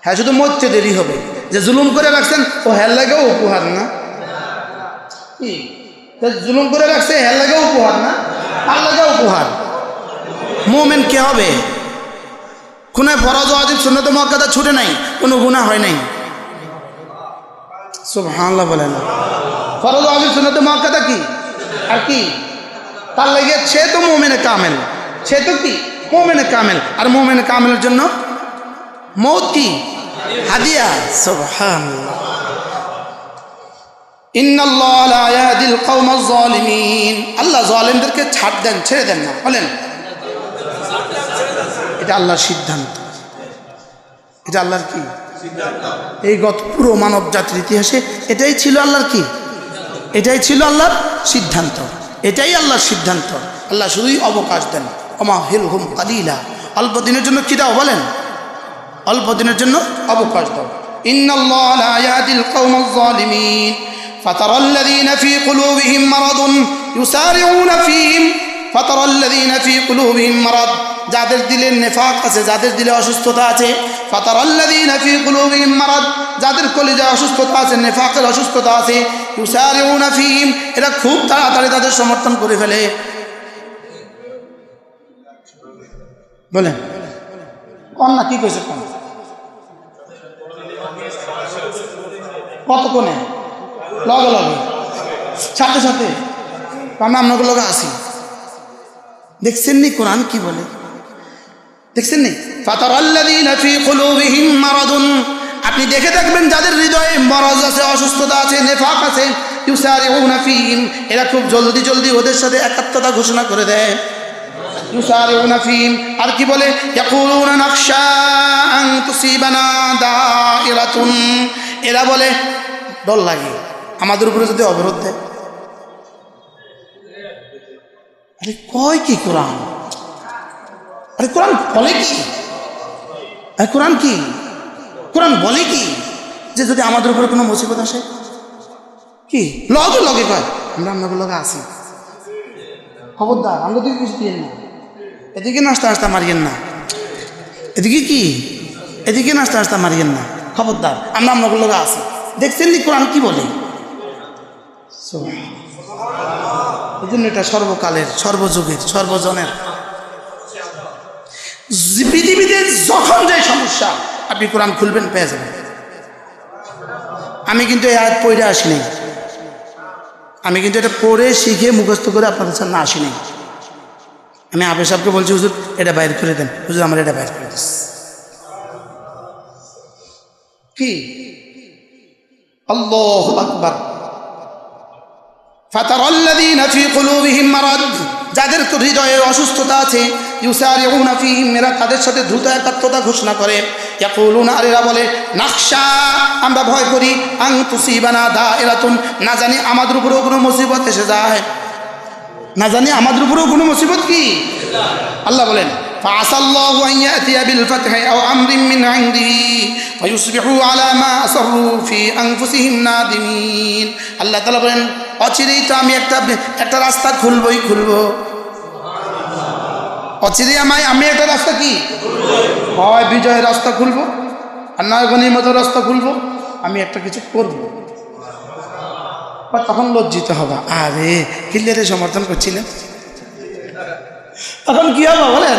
হ্যাঁ, শুধু মরতে দেরি হবে। যে জুলুম করে রাখছেন ও হ্যাঁ লাগেও উপহার না? কি জুলুম করে রাখছে হ্যাঁ লাগেও উপহার না? তার লাগেও উপহার। মুমিন কে হবে? খুনে ফরজ ওয়াজিব সুন্নাত মুআক্কাদা ছুটে নাই, কোনো গুনাহ হয় নাই। সুবহানাল্লাহ বলেন না? ফরজ ওয়াজিব সুন্নাত মুআক্কাদা কি আর কি? তার লাগে সে তো মুমিনে কামেল। সে তো কি? মুমিনে কামেল। আর মুমিনে কামেলের জন্য মৌত কি? হাদিয়া। সুবহানাল্লাহ। ইন্নাল্লাহ লা ইয়াহদিল কওমাজ যালিমিন। আল্লাহ জালিমদেরকে ছাড় দেন, ছেড়ে দেন না। বলেন, এটা আল্লাহর সিদ্ধান্ত। এটা আল্লাহর কি সিদ্ধান্ত? এই গত পুরো মানব জাতির ইতিহাসে এটাই ছিল আল্লাহর কি? এটাই ছিল আল্লাহর সিদ্ধান্ত। এটাই আল্লাহর সিদ্ধান্ত। আল্লাহ শুধুই অবকাশ দেন। ওমাহিলহুম কালিলা। অল্প দিনের জন্য কি দাও? বলেন, অল্প দিনের জন্য অবকাশ দাও। ইন্নাল্লাহ লা ইয়াহদিল কওমাজ যালিমিন। ফাতারাল্লাযীনা ফী কুলূবিহিম মারাদুন ইউসারিউনা ফীহিম। ফাতারাল্লাযীনা ফী কুলূবিহিম মারাদ। যাদের দিলে নেফাক আছে, যাদের দিলে অসুস্থতা আছে। ফাতারাল্লাযীনা ফী কুলূবিহিম মারাদ। যাদের কলিজায় অসুস্থতা আছে, নেফাকের অসুস্থতা আছে। ইউসারিউনা ফীহিম। এরা খুব তাড়াতাড়ি তাদের সমর্থন করে ফেলে। বলেন কন্যা কি কইছে? কতক্ষণে? লগে লগে, সাথে সাথে। আমরা আপনাদের লগে আসি। দেখছেন নি কোরআন কি বলে? দেখছেন নি? ফাতারাল্লাযীনা ফী কুলূবিহিম মারাদুন। আপনি দেখে দেখবেন যাদের হৃদয়ে মরজ আছে, অসুস্থতা আছে, নেফাক আছে। ইউসারিউনা ফীহিম। এরা খুব জলদি জলদি ওদের সাথে একাত্মতা ঘোষণা করে দেয়। ইউসারিউনা ফীহিম। আর কি বলে? ইয়াকুলুনা নাখশা আন তুসিবানা দাইরাতুন। এরা বলে ডর লাগে আমাদের উপরে যদি অবরোধ দেয়। আরে কয় কি কোরআন? আরে কোরআন বলে কি? আরে কোরআন কি? কোরআন বলে কি যে যদি আমাদের উপরে কোনো মুসিবত আসে কি লগে লগে কয় আমরা আপনাদের লগে আসি। খবরদার, আমরা দিকে কিছু দিয়েন না, এদিকে নাস্তা নাস্তা মারিয়েন না, এদিকে কি এদিকে নাস্তা নাস্তা মারিয়েন না, খবরদার আমরা আপনাদের লগে আসি। দেখছেন নি কোরআন কি বলে? এই জন্য এটা সর্বকালের, সর্বযুগের, সর্বজনের। পৃথিবীতে যখন যে সমস্যা আপনি কোরআন খুলবেন পেয়ে যাবেন। আমি কিন্তু এই আয়াত পড়ে আসিনি, আমি কিন্তু এটা পড়ে শিখে মুখস্থ করে আপনাদের সামনে আসিনি। আমি আবে সাহেবকে বলছি, হুজুর এটা বাইর করে দেন, হুজুর আমার এটা বাইর করে দিস। কি আল্লাহু আকবার। ফাতারাল্লাযীনা ফী কুলূবিহিম মারাদ, যাদের হৃদয়ে অসুস্থতা আছে, ইউসারিউনা ফীহিম, এরা তাদের সাথে দ্রুত একাত্মতা ঘোষণা করে। ইয়াকুলুনা, আর এরা বলে, নাখশা, আমরা ভয় করি, আন তুসিবানা দায়রাতুন, না জানি আমাদের উপরেও কোনো মুসিবত এসে যায়, না জানি আমাদের উপরেও কোনো মুসিবত কি। আল্লাহ বলেন, ফাআসাল্লাহু আন ইয়াতিয়া বিল ফাতহি আও আমরিন মিন ইনদিহি ফায়ুসবিহু আলা মা আসররু ফি আনফুসিহিম নাদিমিন। আল্লাহ তাআলা বলেন, অচিরেই তো আমি একটা রাস্তা খুলবই খুলবো। অচিরেই আমি একটা রাস্তা কি হয়, বিজয়ের রাস্তা খুলবো, আর নয় গনিমতের রাস্তা খুলবো, আমি একটা কিছু করবো। তখন লজ্জিত হবা, আরে হিল্লারে সমর্থন করছিলেন, তখন কি হবে বলেন?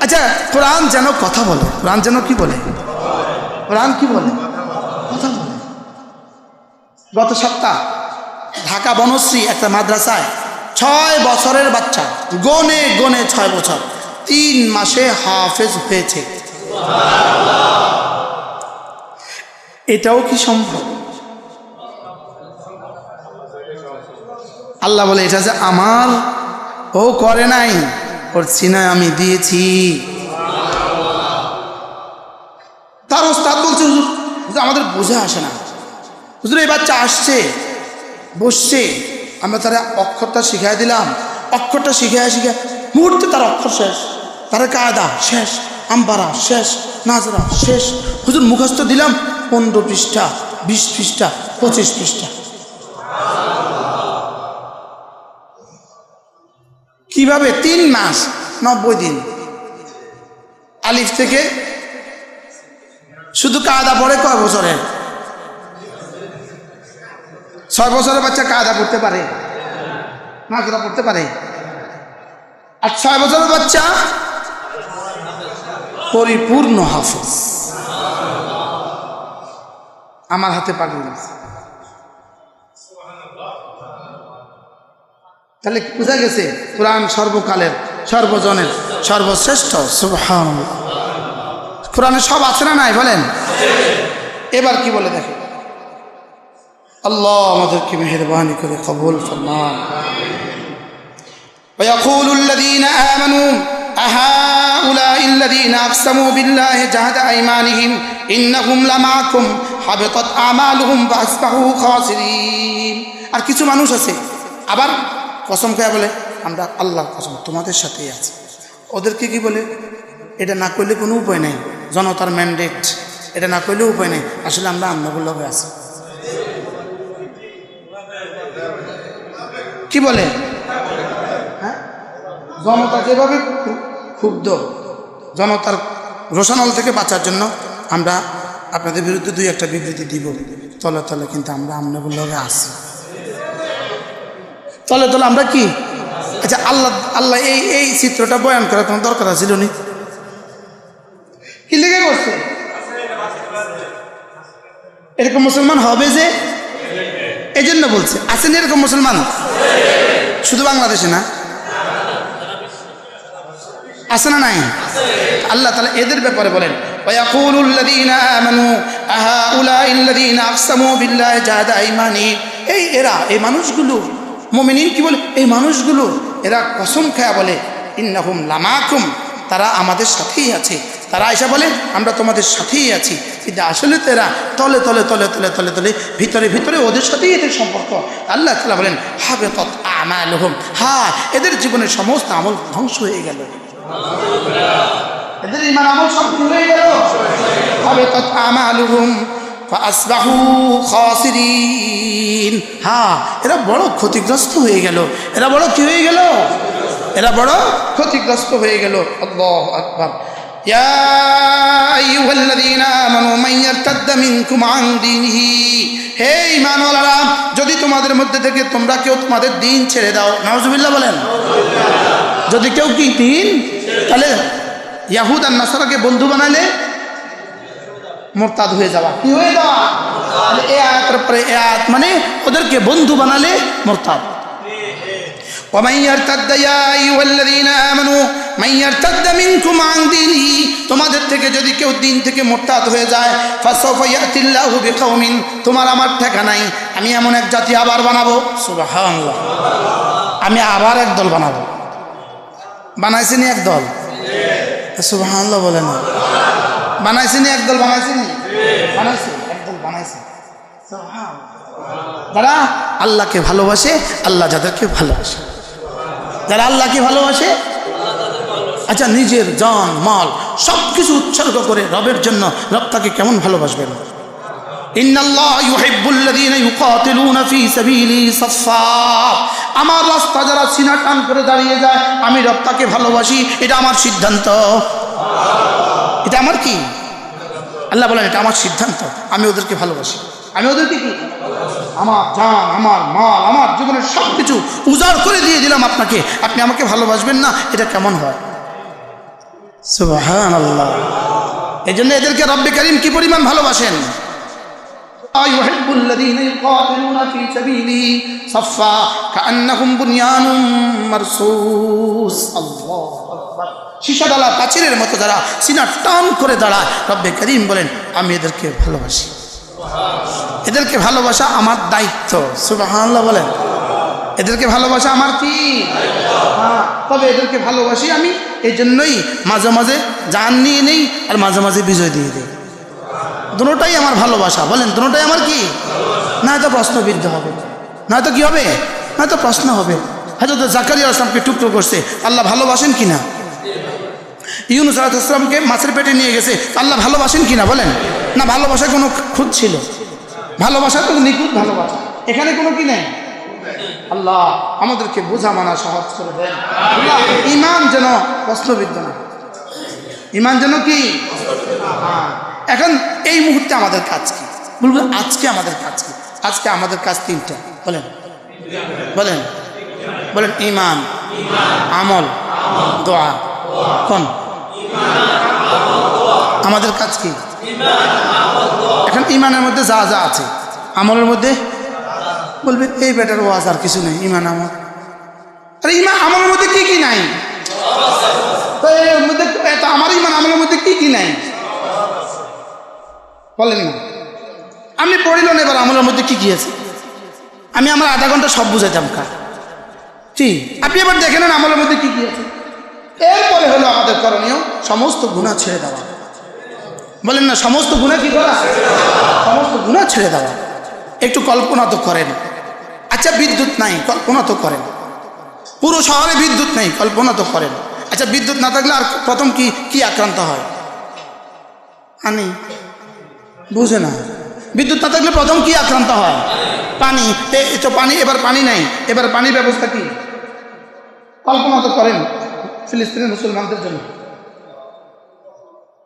আচ্ছা, কোরআন যেন কথা বলে, কোরআন যেন কি বলে, কোরআন কি বলে, কথা বলে। গত সপ্তাহ ঢাকা বনশ্রী একটা মাদ্রাসায় 6 বছরের বাচ্চা, গনে 6 বছর, 3 মাসে হাফেজ হয়েছে। এটাও কি সম্ভব? আল্লাহ বলে, এটা যে আমার, ও করে নাই, ওর সিনায় আমি দিয়েছি। তার ওস্তাদ বলছে, হুজুর আমাদের বোঝা আসে না, হুজুর এই বাচ্চা আসছে, বসছে, আমরা তারা অক্ষরটা শিখাই দিলাম, অক্ষরটা শিখায় মুহূর্তে তার অক্ষর শেষ, তার কায়দা শেষ, আম্বারা শেষ, নাজরা শেষ। হুজুর মুখস্থ দিলাম 15 পৃষ্ঠা, 20 পৃষ্ঠা, 25 পৃষ্ঠা। কিভাবে? 3 মাস 90 দিন, আলিফ থেকে শুধু কায়দা পড়ে। কয় বছরের? 6 বছরের বাচ্চা কায়দা পড়তে পারে, নাজরা পড়তে পারে, আর 6 বছরের বাচ্চা পরিপূর্ণ হাফেজ। আমার হাতে পাঠিয়ে দিয়েছে। তাহলে বোঝা গেছে কোরআন সর্বকালের, সর্বজনের, সর্বশ্রেষ্ঠ। সুবহানাল্লাহ। কোরআনে সব আছে না নাই বলেন? এবার কি বলে দেখে, আল্লাহ আমাদেরকে মেহেরবানি করে কবুল ফরমান। ويقول الذين آمنوا أهؤلاء الذين أقسموا بالله جهد أيمانهم إنهم لمعكم حبطت أعمالهم فأصبحوا خاسرين। আর কিছু মানুষ আছে আবার কসম খেয়ে বলে, আমরা আল্লাহর কসম তোমাদের সাথেই আছি। ওদেরকে কি বলে, এটা না করলে কোনো উপায় নেই, জনতার ম্যান্ডেট, এটা না করলে উপায় নেই, আসলে আমরা আন্নাগুলো হয়ে আছি। কি বলে? হ্যাঁ, জনতা যেভাবে ক্ষুব্ধ, জনতার রোষানল থেকে বাঁচার জন্য আমরা আপনাদের বিরুদ্ধে 2-1টা বিবৃতি দিব, তলে তলে কিন্তু আমরা আন্নাগুলো হয়ে আসি, তলে তলে আমরা কি। আচ্ছা, আল্লাহ এই চিত্রটা বয়ান করা তোমার দরকার ছিল নি? কি লেগে করছে? এরকম মুসলমান হবে যে, এই জন্য বলছে। আছেন এরকম মুসলমান? শুধু বাংলাদেশে না, আছে না নাই? আল্লাহ তাআলা এদের ব্যাপারে বলেন, ওয়ায়াকুলুল লাযীনা আমানু আহাউলাইল লাযীনা আকসামু বিল্লাহি জাহাদা আইমানিহিম। এই মানুষগুলো, মুমিনিন কি বলে, এই মানুষগুলো এরা কসম খায়া বলে, ইন্নাহুম লামাকুম, তারা আমাদের সাথেই আছে। তারা এসে বলে আমরা তোমাদের সাথেই আছি, কিন্তু আসলে তো এরা তলে তলে তলে তলে তলে তলে ভিতরে ভিতরে ওদের সাথেই এদের সম্পর্ক। আল্লাহ তাআলা বলেন, হাবিতাত আমালুহুম, হ্যাঁ এদের জীবনের সমস্ত আমল ধ্বংস হয়ে গেল, এদের ঈমান আমল সব হয়ে গেল। হাবিতাত আমালুহুম ফাসবাহু খাসিরিন, হ্যাঁ এরা বড় ক্ষতিগ্রস্ত হয়ে গেল। এরা বড় কি হয়ে গেল? এরা বড় ক্ষতিগ্রস্ত হয়ে গেল। আল্লাহু আকবার। ইয়া আইয়ুহাল্লাযীনা আমানু মান ইয়ারতাদ্দা মিনকুম আন দীনিহি, হে ঈমানওয়ালারা, যদি তোমাদের মধ্যে থেকে তোমরা কেউ তোমাদের দ্বীন ছেড়ে দাও, নাউজুবিল্লাহ বলেন, যদি কেউ কি দ্বীন, তাহলে ইয়াহুদ আর নাসারাকে বন্ধু বানালে মুরতাদ হয়ে যাওয়া, কি হয়ে যাওয়া? এই আয়াতের পরে এই আয়াত মানে ওদেরকে বন্ধু বানালে মুরতাদ। ومن يرتد يا ايها الذين امنوا من يرتد منكم عن دينه, তোমাদের থেকে যদি কেউ দিন থেকে মুরতাদ হয়ে যায়, ফাসাউফা ইয়াতিল্লাহু বিকওমিন, তোমার আমার ঠিকানাই আমি এমন এক জাতি আবার বানাবো, সুবহানাল্লাহ, আমি আবার এক দল বানাবো। বানাইছেনি এক দল, সুবহানাল্লাহ বলে না, বানাইছেনি এক দল, বানাইছেনি, বানাইছে এক দল, বানাইছে। যারা আল্লাহকে ভালোবাসে, আল্লাহ যাদেরকে ভালোবাসে, যারা আল্লাহকে ভালোবাসে, আচ্ছা নিজের জান মাল সব কিছু উৎসর্গ করে রবের জন্য, রব তাকে কেমন ভালোবাসবেন? ইন্নাল্লাহ ইউহিব্বুল্লাযীনা ইউকাতিলুনা ফী সাবিলিহি সাফফা, আমার রাস্তা যারা সিনা টান করে দাঁড়িয়ে যায়, আমি রব তাকে ভালোবাসি, এটা আমার সিদ্ধান্ত। এটা আমার কি? আল্লাহ বলেন এটা আমার সিদ্ধান্ত, আমি ওদেরকে ভালোবাসি। আমি ওদেরকে কি? আমার জান, আমার মাল, আমার জীবনের সব কিছু উজাড় করে দিয়ে দিলাম আপনাকে, আপনি আমাকে ভালোবাসবেন না, এটা কেমন হয়? সুবহানাল্লাহ। এই জন্য এদেরকে রব্বে কারীম কি পরিমাণ ভালোবাসেন। ইউহিব্বুল্লাযীনা ইউকাতিলুনা ফী সাবিলিহি সাফফা কাআন্নাহুম বুনয়ানুম মারসুস। আল্লাহু আকবার। সীসাডালা প্রাচীরের মতো যারা সিনা টান করে দাঁড়ায়, রব্বে কারীম বলেন আমি এদেরকে ভালোবাসি। এদেরকে ভালোবাসা আমার দায়িত্ব, সুবহানাল্লাহ বলেন। এদেরকে ভালোবাসা আমার কি? হ্যাঁ, তবে এদেরকে ভালোবাসি আমি, এই জন্যই মাঝে মাঝে জান নিয়ে নেই আর মাঝে মাঝে বিজয় দিয়ে দিই। দুটোটাই আমার ভালোবাসা, বলেন দুটোটাই আমার কি? নয়তো প্রশ্নবিদ্ধ হবে, নয়তো কি হবে, নয়তো প্রশ্ন হবে। হযরত জাকারিয়া আলাইহিস সালামকে টুকরো করছে, আল্লাহ ভালোবাসেন কিনা? ইউনূস আলাইহিস সালামকে মাছের পেটে নিয়ে গেছে, আল্লাহ ভালোবাসেন কিনা বলেন? না, ভালোবাসার কোনো খুঁত ছিল, ভালোবাসা তো নিখুঁত ভালোবাসা, এখানে কোনো কি নেই। আল্লাহ আমাদেরকে বোঝা মানা সহজ করে দেন। আল্লাহ ঈমান যেন প্রশ্নবিদ্ধ না, ঈমান যেন কি? এখন এই মুহূর্তে আমাদের কাজ কি বলবো? আজকে আমাদের কাজ কি? আজকে আমাদের কাজ তিনটা, বলেন বলেন বলেন। ঈমান, আমল, দোয়া। কোন? আমাদের কাজ কি? এখন ঈমানের মধ্যে যা যা আছে, আমলের মধ্যে বলবে এই বেটার ওয়াজ, আর কিছু নেই, ঈমান আমল। আরে ঈমান আমলের মধ্যে কি কি নাই? তো এর মধ্যে আমার ঈমান আমলের মধ্যে কি কি নাই বলেন না। আমি পড়িল না, এবার আমলের মধ্যে কি কি আছে? আমি আমার আধা ঘন্টা সব বুঝাইতাম কা, ঠিক? আপনি এবার দেখে নেন আমলের মধ্যে কি কি আছে। এরপরে হলো আমাদের করণীয় সমস্ত গুনাহ ছেড়ে দেওয়া। বলেন না, সমস্ত গুনাহ কি করা? সমস্ত গুনাহ ছেড়ে দেওয়া। একটু কল্পনা তো করেন, আচ্ছা বিদ্যুৎ নাই, কল্পনা তো করেন। পুরো শহরে বিদ্যুৎ নেই, কল্পনা তো করেন। আচ্ছা বিদ্যুৎ না থাকলে আর প্রথম কি কি আক্রান্ত হয়? পানি। বুঝে না, বিদ্যুৎ না থাকলে প্রথম কি আক্রান্ত হয়? পানি। তো পানি, এবার পানি নাই, এবার পানির ব্যবস্থা কি? কল্পনা তো করেন ফিলিস্তিনের মুসলমানদের জন্য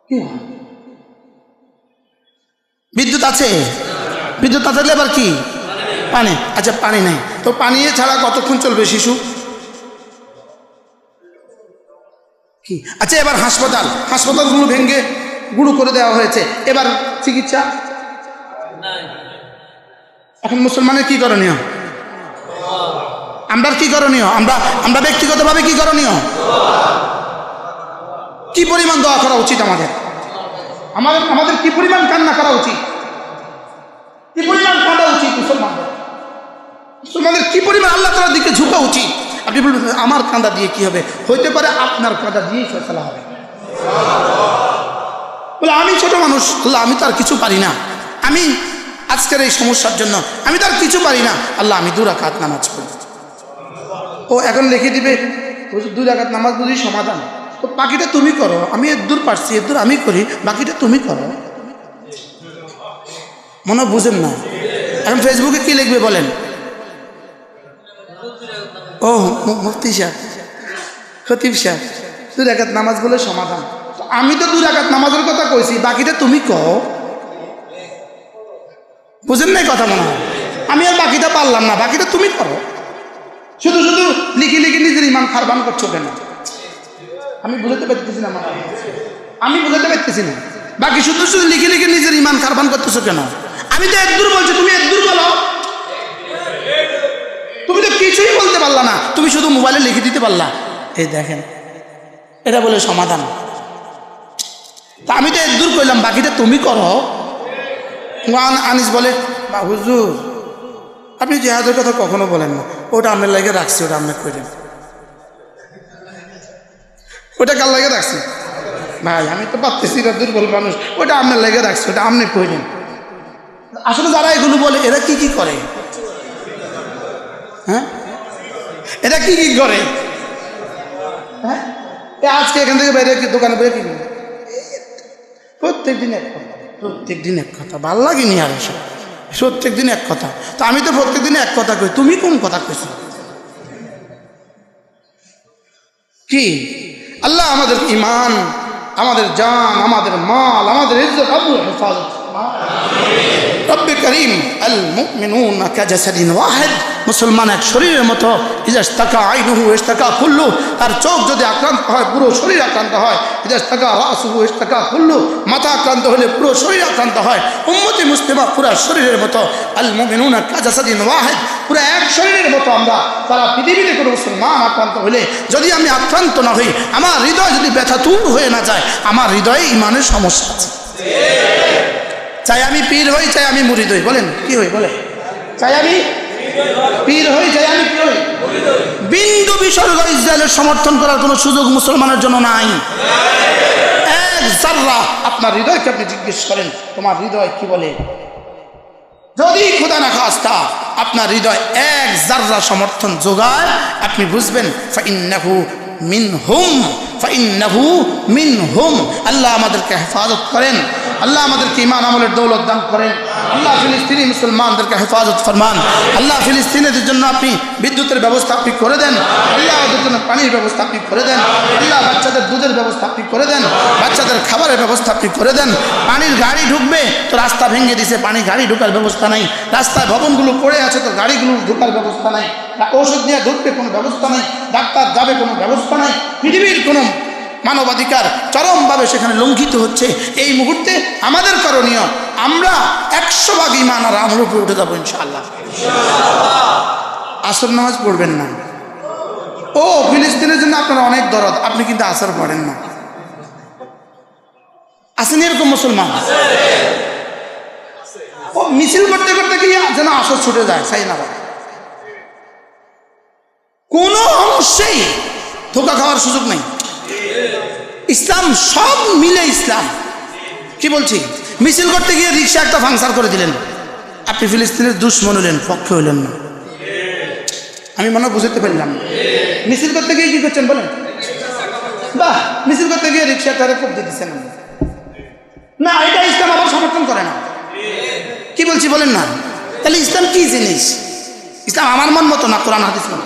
কি হয়? বিদ্যুৎ আছে, বিদ্যুৎ না থাকলে এবার কি? পানি। আচ্ছা পানি নাই, তো পানি ছাড়া কতক্ষণ চলবে শিশু? কি? আচ্ছা এবার হাসপাতাল, হাসপাতালগুলো ভেঙে গুঁড়ো করে দেওয়া হয়েছে, এবার চিকিৎসা। এখন মুসলমানের কি করণীয়? আমরা কি করণীয়? আমরা ব্যক্তিগতভাবে কি করণীয়? কি পরিমাণ দোয়া করা উচিত আমাদের? আমাদের কি পরিমাণ কান্না করা উচিত? কি পরিমাণ কাঁদা উচিত? মুসলমানদের কি পরিমাণ আল্লাহ তাআলার দিকে ঝুঁকা উচিত? আপনি বলবেন আমার কাঁদা দিয়ে কি হবে? হইতে পারে আপনার কাঁদা দিয়েই ফয়সালা হবে। বলে আমি ছোট মানুষ, আল্লাহ আমি তো আর কিছু পারি না, আমি আজকের এই সমস্যার জন্য আমি তো আর কিছু পারি না, আল্লাহ আমি 2 রাকাত নামাজ পড়ি। ও এখন লিখে দিবে 2 রাকাত নামাজ বুঝি সমাধান, তো বাকিটা তুমি করো, আমি এদূর পারছি, এদূর আমি করি, বাকিটা তুমি করো। মনে বুঝেন না। এখন ফেসবুকে কি লিখবে বলেন? ও মুফতি সাহেব, খতিব সাহেব 2 রাকাত নামাজ বলে সমাধান। আমি তো 2 রাকাত নামাজের কথা কইছি, বাকিটা তুমি কও। বুঝেন নাই কথা? মনে হয় আমি আর বাকিটা পারলাম না, বাকিটা তুমি করো। শুধু শুধু লিখে লিখে নিজের ইমান খারবান করছো কেন? আমি বুঝাতে পারতেছি না, আমি বুঝাতে পারতেছি না। বাকি শুধু শুধু লিখে লিখে নিজের ইমান খারবান করতেছো কেন? আমি তো একদূর বলছি, তুমি একদূর বলো। তুমি তো কিছুই বলতে পারলা না, তুমি শুধু মোবাইলে লিখে দিতে পারলা, এই দেখেন এটা বলে সমাধান। তা আমি তো একদূর কইলাম, বাকিটা তুমি করো। আনিস বলে হুজুর আপনি জেহাদের কথা কখনো বলেন না, ওটা আপনার লাগে রাখছি, ওটা আপনার করেন, ওটা কার লাগে রাখছি ভাই, আমি তো পারতেছি না, দুর্বল মানুষ, ওটা আপনার লাগে রাখছি, ওটা আপনি করেন। আসলে যারা এগুলো বলে এরা কি কি করে, হ্যাঁ এরা কি কি করে, হ্যাঁ আজকে এখান থেকে বাইরে দোকানে বেরিয়ে কি করবে, প্রত্যেক দিন এক কথা, প্রত্যেক দিন এক কথা, ভাল লাগেনি আর এসব, প্রত্যেক দিন এক কথা। তো আমি তো প্রত্যেক দিন এক কথা কই, তুমি কোন কথা কইছো? কি আল্লাহ আমাদের ঈমান, আমাদের জান, আমাদের মাল, আমাদের ইজ্জত আল্লাহ হেফাজত। রব্বে করিম আল মুমিনুনা কাজাসাদিন ওয়াহিদ, মুসলমান এক শরীরের মতো, ইজাস্তাকা আইনুহু ইস্তাকা কুল্লু, তার চোখ যদি আক্রান্ত হয় পুরো শরীর আক্রান্ত হয়, ইজাস্তাকা রাসুহু ইস্তাকা কুল্লু, মাথা আক্রান্ত হলে পুরো শরীর আক্রান্ত হয়। উম্মতি মুসলিমা পুরো শরীরের মতো, আল মুমিনুনা কাজাসাদিন ওয়াহিদ, পুরো এক শরীরের মতো আমরা। তারা পৃথিবীতে কোনো মুসলমান আক্রান্ত হলে যদি আমি আক্রান্ত না হই, আমার হৃদয় যদি ব্যথাতুর হয়ে না যায়, আমার হৃদয়ে ইমানের সমস্যা আছে। চাই আমি পীর হই, চাই আমি মুরিদ হই, বলেন কি হই, বলে চাই আমি পীর হই, চাই আমি কি হই, বিন্দু বিসর্গ ইসরায়েলের সমর্থন করার কোনো সুযোগ মুসলমানের জন্য নাই। এক জাররা আপনার হৃদয়কে আপনি জিজ্ঞেস করেন, তোমার হৃদয় কি বলে? যদি খোদা না খাস্তা আপনার হৃদয় এক জাররা সমর্থন যোগায়, আপনি বুঝবেন ফাইন্নাহু মিনহুম, ফাইন্নাহু মিনহুম। আল্লাহ আমাদেরকে হেফাজত করেন, আল্লাহ আমাদেরকে ঈমান আমলের দৌলত দান করেন। আল্লাহ ফিলিস্তিনি মুসলমানদেরকে হেফাজত ফরমান। আল্লাহ ফিলিস্তিনিদের জন্য আপনি বিদ্যুতের ব্যবস্থা আপনি করে দেন, আল্লাহ ওদের জন্য পানির ব্যবস্থা আপনি করে দেন, আল্লাহ বাচ্চাদের দুধের ব্যবস্থা আপনি করে দেন, বাচ্চাদের খাবারের ব্যবস্থা আপনি করে দেন। পানির গাড়ি ঢুকবে তো রাস্তা ভেঙে দিছে, পানি গাড়ি ঢোকার ব্যবস্থা নাই, রাস্তায় ভবনগুলো পড়ে আছে তো গাড়িগুলো ঢোকার ব্যবস্থা নাই, ঔষধ নিয়ে ঢুকবে কোনো ব্যবস্থা নাই, ডাক্তার যাবে কোনো ব্যবস্থা নাই। পৃথিবীর কোনো মানবাধিকার চরমভাবে সেখানে লঙ্ঘিত হচ্ছে। এই মুহূর্তে আমাদের করণীয়, আমরা 100% ঈমান আর আমল উপরে উঠে যাবো ইনশাআল্লাহ। আসর নামাজ পড়বেন না। ও ফিলিস্তিনের জন্য আপনারা অনেক দরদ, আপনি কিন্তু আসর পড়েন না। আসেন এরকম মুসলমান, ও মিছিল করতে করতে গিয়ে যেন আসর ছুটে যায়, চাই না কোনো অংশেই ধোকা খাওয়ার সুযোগ নেই। ইসলাম সব মিলে ইসলাম। কি বলছি, মিছিল করতে গিয়ে রিক্সা একটা ফাংশন করে দিলেন, আপনি ফিলিস্তিনের দুশ্মন হলেন, পক্ষে হইলেন না। আমি মনে বুঝতে পারলাম, মিছিল করতে গিয়ে কি করছেন বলেন? বাহ, মিছিল করতে গিয়ে রিক্সাটারে কোপ দিতেছেন না, এটা ইসলাম আবার সমর্থন করে না। কি বলছি বলেন না? তাহলে ইসলাম কি জিনিস? ইসলাম আমার মন মতো না, কোরআন হাদিস মতো।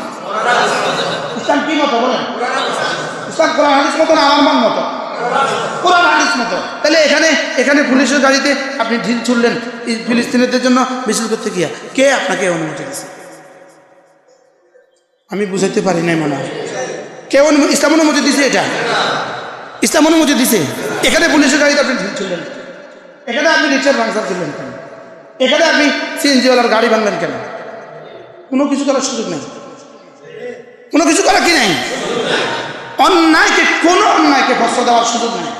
ইসলাম কি মতো বলেন? ইসলাম কোরআন হাদিস মতো না আমার মন মতো? কোরআন হাদিস মতো। তাহলে এখানে পুলিশের গাড়িতে আপনি ঢিল ছুড়লেন ফিলিস্তিনিদের জন্য মিছিল করতে গিয়া, কে আপনাকে অনুমতি দিয়েছে? আমি বুঝাইতে পারি নাই মনে হয়। কে ইসলাম অনুমতি দিছে? এটা ইসলাম অনুমতি দিছে। এখানে পুলিশের গাড়িতে আপনি ঢিল ছুড়লেন, এখানে আপনি রিক্সার ভাঙচুর করলেন কেন? এখানে আপনি সিএনজিওয়ালার গাড়ি ভাঙলেন কেন? কোনো কিছু করার সুযোগ নেই, কোনো কিছু করার কি নাই। অন্যায়কে, কোনো অন্যায়কে ফসল দেওয়ার সুযোগ নেই।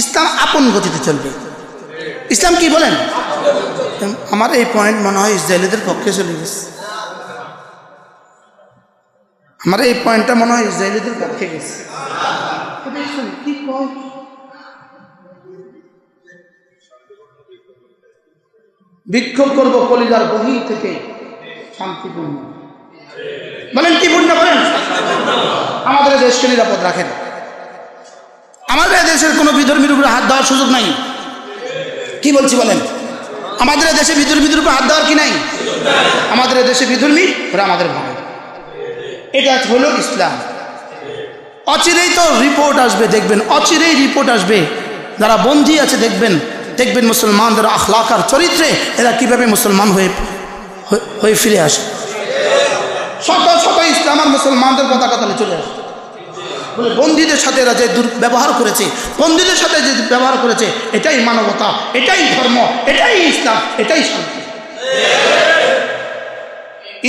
ইসলাম আপন গতিতে চলবে। ইসলাম কি বলেন? আমার এই পয়েন্ট মনে হয় ইসরায়েলিদের পক্ষে চলে গেছে। আমার এই পয়েন্টটা মনে হয় ইসরায়েলিদের পক্ষে গেছে। কি বিক্ষোভ করবো কলিজার গভীর থেকে, শান্তিপূর্ণ। বলেন কি পূর্ণ? বলেন আমাদের দেশকে নিরাপদ রাখেন। আমাদের দেশের কোনো বিধর্মীর উপরে হাত দেওয়ার সুযোগ নাই। কি বলছি বলেন? আমাদের দেশে বিধর্মীদের উপরে হাত দেওয়ার কি নাই? আমাদের দেশে বিধর্মী ওরা আমাদের ভাই, এটা হলো ইসলাম। অচিরেই তো রিপোর্ট আসবে, দেখবেন অচিরেই রিপোর্ট আসবে, যারা বন্দী আছে দেখবেন মুসলমানদের আখলাক আর চরিত্রে এরা কিভাবে মুসলমান হয়ে ফিরে আসে। শত শত ইসলাম আর মুসলমানদের পতাকা তলে চলে আসে। বলে বন্দীদের সাথে এরা যে দুর্ব্যবহার করেছে, বন্দীদের সাথে যে ব্যবহার করেছে, এটাই মানবতা, এটাই ধর্ম, এটাই ইসলাম, এটাই শান্তি।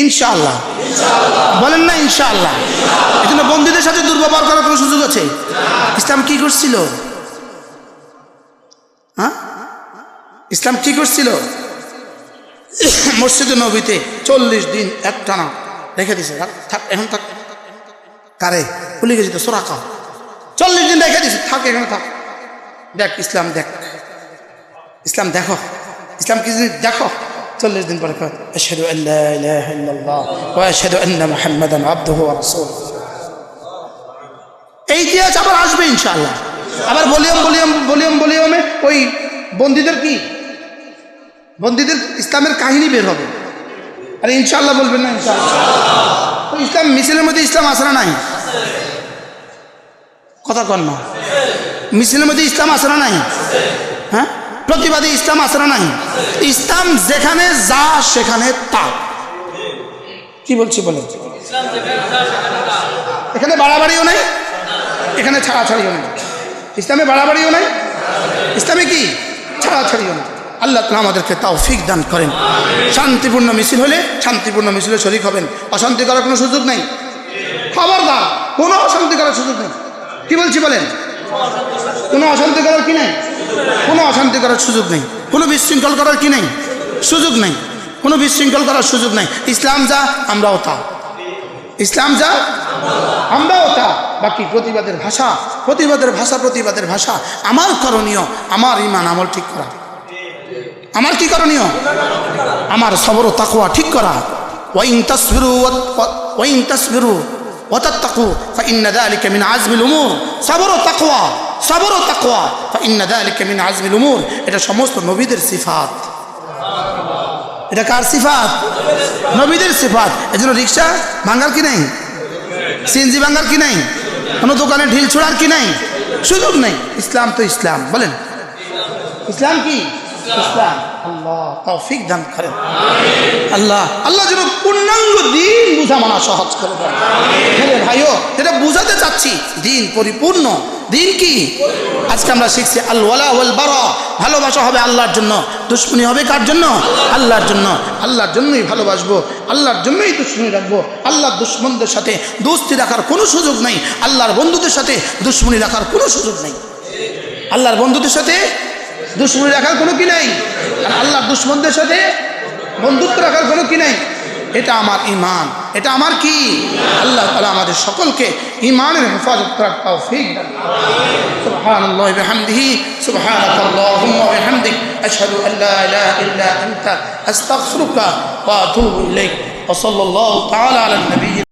ইনশাআল্লাহ বলেন না? ইনশাআল্লাহ। এই জন্য বন্দীদের সাথে দুর্ব্যবহার করার কোনো সুযোগ আছে? ইসলাম কি করছিল? হ্যাঁ, ইসলাম কি করছিল? মসজিদে নবীতে 40 দিন একটানা রেখে দিছে, থাক এখন থাক। কারে ভুলে গেছি তো, সোরাকা 40 দিন রেখে দিছে, থাক এখানে থাক, দেখ ইসলাম, দেখ ইসলাম, দেখো ইসলাম কি জিনিস দেখো। 40 দিন পরে কয় আশহাদু আল্লা ইলাহা ইল্লাল্লাহ ওয়া আশহাদু আন্না মুহাম্মাদান আবদুহু ওয়া রাসূলুহু। এই ইতিহাস আবার আসবে ইনশাআল্লাহ। আবার ভলিউমে ওই বন্দীদের কি, বন্দীদের ইসলামের কাহিনী বের হবে। আরে ইনশাআল্লাহ বলবেন না ইনশাআল্লাহ? তো ইসলাম মিছিলের মধ্যে ইসলাম আছে না নাই? কথা কন না, মিছিলের মধ্যে ইসলাম আছে না নাই? হ্যাঁ, প্রতিবাদী ইসলাম আছে না নাই? ইসলাম যেখানে যা সেখানে তা। কি বলছি বলেন? এখানে বাড়াবাড়িও নাই, এখানে ছাড়াছাড়িও নাই। ইসলামে বাড়াবাড়িও নাই, ইসলামে কি ছাড়াছাড়িও নাই। আল্লাহ তাআলা আমাদেরকে তৌফিক দান করেন। শান্তিপূর্ণ মিছিল হলে শান্তিপূর্ণ মিছিলে শরীক হবেন, অশান্তি করার কোনো সুযোগ নেই। খবরদার, কোনো অশান্তি করার সুযোগ নেই। কি বলছি বলেন? কোনো অশান্তি করার কি নেই, কোনো অশান্তি করার সুযোগ নেই, কোনো বিশৃঙ্খল করার কি নেই, সুযোগ নেই, কোনো বিশৃঙ্খল করার সুযোগ নেই। ইসলাম যা আমরাও তা, ইসলাম যা আমরাও তা। বাকি প্রতিবাদের ভাষা, প্রতিবাদের ভাষা, প্রতিবাদের ভাষা। আমার করণীয় আমার ঈমান আমল ঠিক করা। আমার কি করণীয়? আমার সবর ও তাকওয়া ঠিক করা। ওয়াইন তাসবিরু ওয়া তাত্তাকু ফাইন্না যালিকা মিন আজমিল উমুর। সবর ও তাকওয়া, সবর ও তাকওয়া ফাইন্না যালিকা মিন আজমিল উমুর। এটা সমস্ত নবীদের সিফাত। এটা কার সিফাত? নবীদের সিফাত। এজন্য রিকশা ভাঙার কি নেই, সিএনজি ভাঙার কি নেই, কোনো দোকানে ঢিল ছোড়ার কি নেই, সুযোগ নেই। ইসলাম তো ইসলাম, বলেন ইসলাম কি? ইসলাম। আল্লাহ তৌফিক দান করেন। আল্লাহ আল্লাহ যেন পূর্ণাঙ্গ দিন বুঝা মানা সহজ করে দেন। হ্যাঁ ভাইও, যেটা বুঝাতে চাচ্ছি, দিন পরিপূর্ণ। দিন কি? আজকে আমরা শিখছি আল ওয়ালা ওয়াল বারা। ভালোবাসা হবে আল্লাহর জন্য, দুশ্মনী হবে কার জন্য? আল্লাহর জন্য। আল্লাহর জন্যই ভালোবাসবো, আল্লাহর জন্যই দুশ্মনী রাখবো। আল্লাহর দুশ্মনদের সাথে দোস্তি রাখার কোনো সুযোগ নেই, আল্লাহর বন্ধুদের সাথে দুশ্মনী রাখার কোনো সুযোগ নেই। আল্লাহর বন্ধুদের সাথে দুশ্মনী রাখার কোনো কি নেই, আর আল্লাহর দুশ্মনদের সাথে বন্ধুত্ব রাখার কোনো কি নেই। এটা আমার ঈমান, এটা আমার কি? আল্লাহ তাআলা আমাদের সকলকে ঈমানের হেফাজত করার তৌফিক দান করুন। সুবহানাল্লাহি ওয়া বিহামদিহি, সুবহানাকাল্লাহুম্মা ওয়া বিহামদিক, আশহাদু আল লা ইলাহা ইল্লা আনতা, আস্তাগফিরুকা ওয়া আতুবু ইলাইক। ওয়া সাল্লাল্লাহু তাআলা আলা নবী।